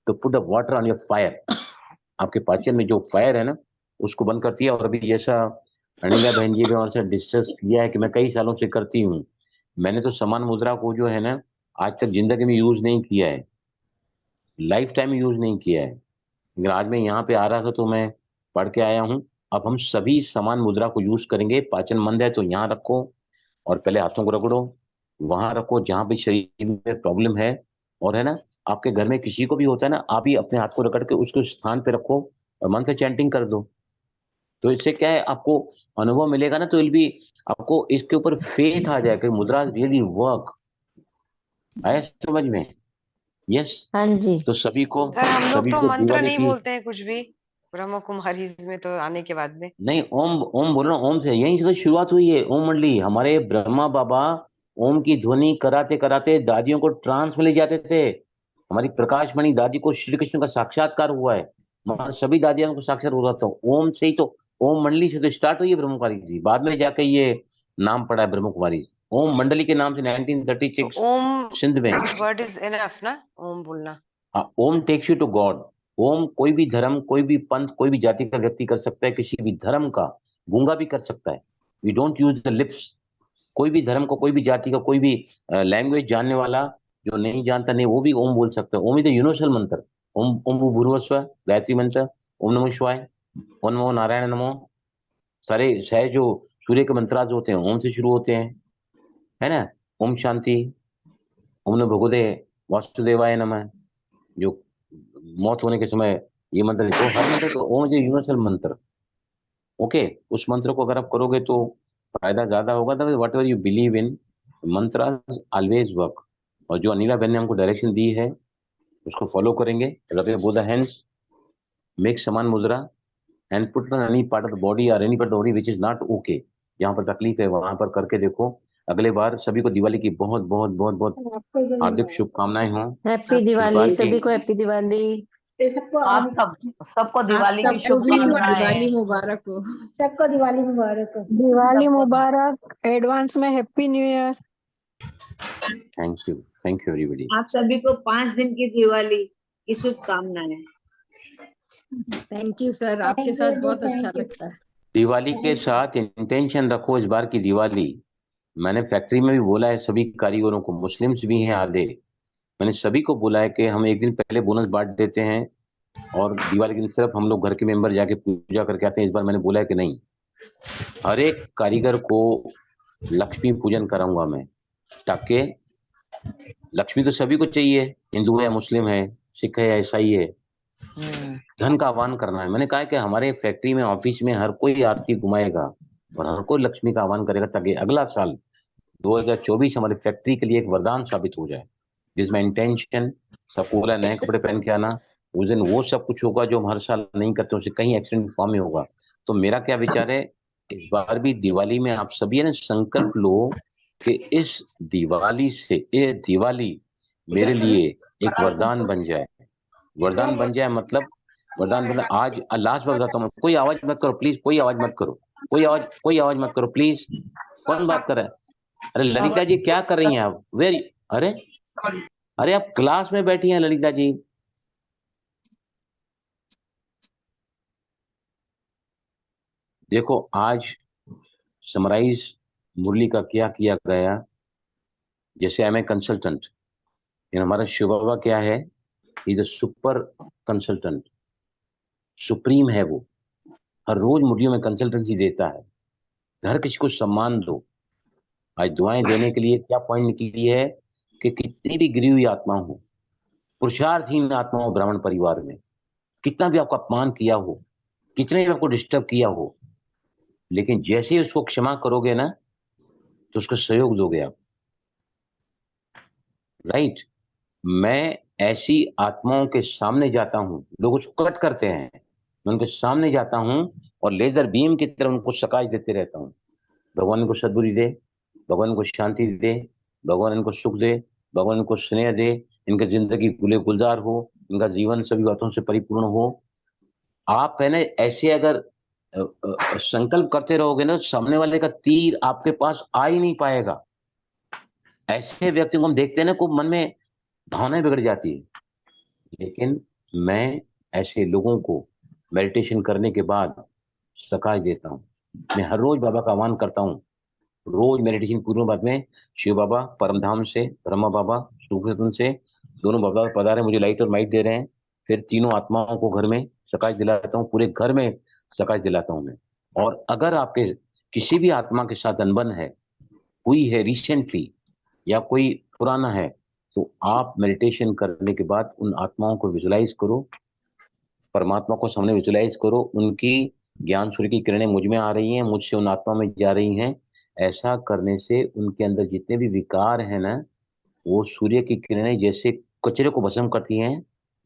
to put the water on your fire. आपके पाचन में जो फायर है ना, उसको बंद करती है। और अभी जैसा अनिला बहन जी ने हमसे डिस्कस किया है कि मैं कई सालों से करती हूँ, मैंने तो समान मुद्रा को जो है ना, आज तक जिंदगी में यूज नहीं किया है, लाइफ टाइम यूज नहीं किया है। लेकिन आज मैं यहाँ पे आ रहा था तो मैं पढ़ के आया हूँ। अब हम सभी समान मुद्रा को यूज करेंगे। पाचन मंद है तो यहाँ रखो, और पहले हाथों को रगड़ो, वहां रखो जहां भी शरीर में प्रॉब्लम है। और है ना, आपके घर में किसी को भी होता है ना, आप ही अपने हाथ को रगड़ के उसको स्थान पे रखो और मन से चैंटिंग कर दो। तो इससे क्या है, आपको अनुभव मिलेगा ना, तो इल भी आपको इसके ऊपर फेथ आ जाएगा, मुद्रा रियली वर्क। आया समझ में? यस। हाँ जी। तो सभी को सर हम लोग तो मंत्र दिवाली नहीं की, बोलते हैं कुछ भी ब्रह्म कुमारी में तो आने के बाद में। नहीं ओम, ओम बोल रहा हूँ, ओम से यहीं से तो शुरुआत हुई है। ओम मंडली हमारे ब्रह्मा बाबा ओम की ध्वनि कराते कराते दादियों को ट्रांस में ले जाते थे। हमारी प्रकाशमणि दादी को श्री कृष्ण का साक्षात्कार हुआ है, हमारे सभी दादियों को साक्षात हो रहा था। ओम से ही तो, ओम मंडली से तो स्टार्ट हुई है ब्रह्म कुमारी जी, बाद में जाके ये नाम पड़ा है ब्रह्म कुमारी। ओम मंडली के नाम से 1936 ओम सिंध में। वर्ड इज इनफ ना, ओम बोलना। हाँ, ओम टेक्स यू टू गॉड। ओम कोई भी धर्म, कोई भी पंथ, कोई भी जाति का व्यक्ति कर सकता है, किसी भी धर्म का गूंगा भी कर सकता है। We don't use the lips. कोई भी धर्म को, कोई भी जाति का, कोई भी लैंग्वेज जानने वाला जो नहीं जानता नहीं, वो भी ओम बोल सकता है। ओम इज द यूनिवर्सल मंत्र। ओम ओम भूर्भुवस्सुवः गायत्री मंत्र, ओम नमः शिवाय, ओम नमो नारायण नमो, सारे शायद जो सूर्य के मंत्राज होते हैं ओम से शुरू होते हैं, है ना। ओम शांति, ओम नमो भगवते वासुदेवाय नमः, जो मौत होने के समय ये मंत्र, तो हर मंत्र तो ओम इज यूनिवर्सल मंत्र। ओके, उस मंत्र को अगर आप करोगे तो फायदा ज्यादा होगा। What ever you believe in, मंत्र ऑलवेज वर्क। और जो अनिला बहन ने हमको डायरेक्शन दी है उसको फॉलो करेंगे। रब बोथ द हैंड्स, मेक समान मुद्रा and put on any part of the body और any part of the body which is not okay. जहाँ पर तकलीफ है वहां पर करके देखो। अगले बार सभी को दिवाली की बहुत बहुत बहुत बहुत हार्दिक शुभकामनाएं हों। हैप्पी इस दिवाली बार सभी के को, हैप्पी दिवाली। आप सबको आप दिवाली की सबको भी शुभकामनाएं। दिवाली मुबारक हो। सबको दिवाली मुबारक हो। दिवाली मुबारक, एडवांस में happy new year. Thank you everybody. आप सभी को 5 दिन की दिवाली की शुभकामनाएं। थैंक यू सर, आपके साथ बहुत अच्छा लगता है। दिवाली के साथ इंटेंशन रखो इस बार की दिवाली। मैंने फैक्ट्री में भी बोला है सभी कारीगरों को, मुस्लिम्स भी हैं आधे, मैंने सभी को बोला है कि हम एक दिन पहले बोनस बांट देते हैं और दिवाली के दिन सिर्फ हम लोग घर के मेंबर जाके पूजा करके आते हैं। इस बार मैंने बोला है कि नहीं, हर एक कारीगर को लक्ष्मी पूजन कराऊंगा मैं, ताकि लक्ष्मी तो सभी को चाहिए, हिंदू है, मुस्लिम है, सिख है, ईसाई है, धन का आह्वान करना है। मैंने कहा है कि हमारे फैक्ट्री में, ऑफिस में हर कोई आरती घुमाएगा और हर कोई लक्ष्मी का आह्वान करेगा, ताकि अगला साल 2024 हमारी फैक्ट्री के लिए एक वरदान साबित हो जाए, जिसमें इंटेंशन सबको बोला नए कपड़े पहन के आना। उस दिन वो सब कुछ होगा जो हम हर साल नहीं करते, उससे कहीं एक्सीडेंट फॉर्म में होगा। तो मेरा क्या विचार है, इस बार भी दिवाली में आप सभी ने संकल्प लो कि इस दिवाली से, ये दिवाली मेरे लिए एक वरदान बन जाए। वरदान बन जाए मतलब, वरदान मतलब आज लास्ट बार बताता हूँ, कोई आवाज मत करो प्लीज, कोई आवाज मत करो, कोई आवाज मत करो प्लीज। कौन बात कर रहा है? अरे ललिता जी क्या कर रही हैं आप? वेरी, अरे अरे आप क्लास में बैठी हैं ललिता जी। देखो आज समराइज मुरली का क्या किया गया। जैसे आई एम ए कंसल्टेंट, हमारा शिव बाबा क्या है, is a super consultant, supreme है वो। हर रोज मुरलियों में कंसल्टेंसी देता है। हर किसी को सम्मान दो। आज दुआएं देने के लिए क्या पॉइंट निकली है कि कितनी भी गिरी हुई आत्मा हो, पुरुषार्थहीन आत्मा हो ब्राह्मण परिवार में, कितना भी आपको अपमान किया हो, कितने भी आपको डिस्टर्ब किया हो, लेकिन जैसे ही उसको क्षमा करोगे ना तो उसको सहयोग दोगे आप, राइट। मैं ऐसी आत्माओं के सामने जाता हूँ, लोग उसको कट करते हैं, मैं उनके सामने जाता हूँ और लेजर बीम की तरह उनको सकाश देते रहता हूँ। भगवान इनको सद्बुद्धि दे, भगवान इनको शांति दे, भगवान इनको सुख दे, भगवान इनको स्नेह दे, इनकी जिंदगी गुले गुलजार हो, इनका जीवन सभी बातों से परिपूर्ण हो। आप है ना ऐसे अगर संकल्प करते रहोगे ना, सामने वाले का तीर आपके पास आ ही नहीं पाएगा। ऐसे व्यक्तियों को हम देखते हैं ना, को मन में भावनाएं बिगड़ जाती है। लेकिन मैं ऐसे लोगों को मेडिटेशन करने के बाद सकाश देता हूँ। मैं हर रोज बाबा का आह्वान करता हूँ, रोज मेडिटेशन पूर्व बाद में शिव बाबा परमधाम से, ब्रह्मा बाबा सुखरतन से, दोनों बाबा पधारे, मुझे लाइट और माइट दे रहे हैं। फिर तीनों आत्माओं को घर में सकाश दिलाता हूँ, पूरे घर में सकाश दिलाता हूँ मैं। और अगर आपके किसी भी आत्मा के साथ अनबन है, हुई है रिसेंटली या कोई पुराना है, तो आप मेडिटेशन करने के बाद उन आत्माओं को विजुलाइज करो, परमात्मा को सामने विजुलाइज करो, उनकी ज्ञान सूर्य की किरणें मुझ में आ रही हैं, मुझसे उन आत्मा में जा रही हैं। ऐसा करने से उनके अंदर जितने भी विकार हैं ना, वो सूर्य की किरणें जैसे कचरे को भस्म करती हैं,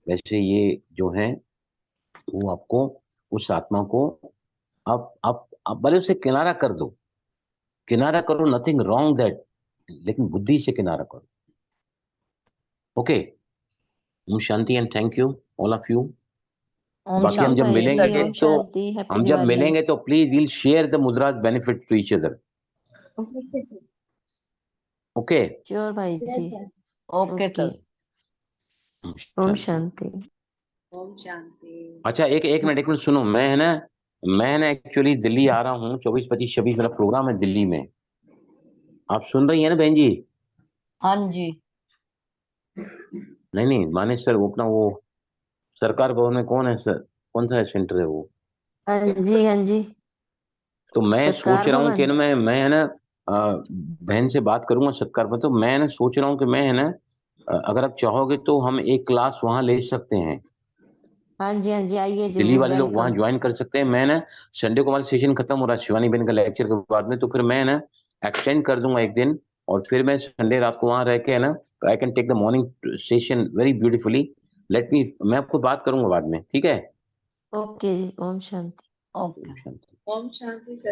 वैसे ये जो हैं वो आपको, उस आत्मा को आप भले उसे किनारा कर दो, किनारा करो, नथिंग रॉन्ग दैट, लेकिन बुद्धि से किनारा करो। ओके, ओम शांति and thank you all of you. ओम बाकी हम थैंक जब यू भाई जी, मिलेंगे ओम तो शांति, हैप्पी हम जब दिवाली। मिलेंगे तो please will share the mudras benefit to each other. Okay sure भाई जी। Okay sir. ओम शांति। ओम शांति। अच्छा एक मिनट सुनो, मैं है ना एक्चुअली दिल्ली आ रहा हूँ 24, 25, 26 मेरा प्रोग्राम है दिल्ली में। आप सुन रही है ना बहन जी? हाँ जी। नहीं माने सर वो अपना वो सरकार भवन में कौन है सर, कौन सा सेंटर है वो? हाँ जी हाँ जी। तो मैं सोच सत्कार रहा हूँ कि भवन। ना मैं है ना बहन से बात करूंगा सत्कार पर। तो मैं ना सोच रहा हूँ कि मैं है ना अगर आप चाहोगे तो हम एक क्लास वहां ले सकते हैं। हाँ जी आइए दिल्ली जरूर, वाले लोग वहां वेलकम। ज्वाइन कर सकते हैं। मैं ना संडे को हमारा सेशन खत्म हो रहा है शिवानी बहन का लेक्चर के बाद में, तो फिर मैं ना एक्सटेंड कर दूंगा एक दिन, और फिर मैं संडे रात को वहां रह के है ना I can take the morning session very beautifully. मैं आपको बात करूंगा बाद में, ठीक है? ओके जी, ओम शांति। ओके। ओम शांति सर।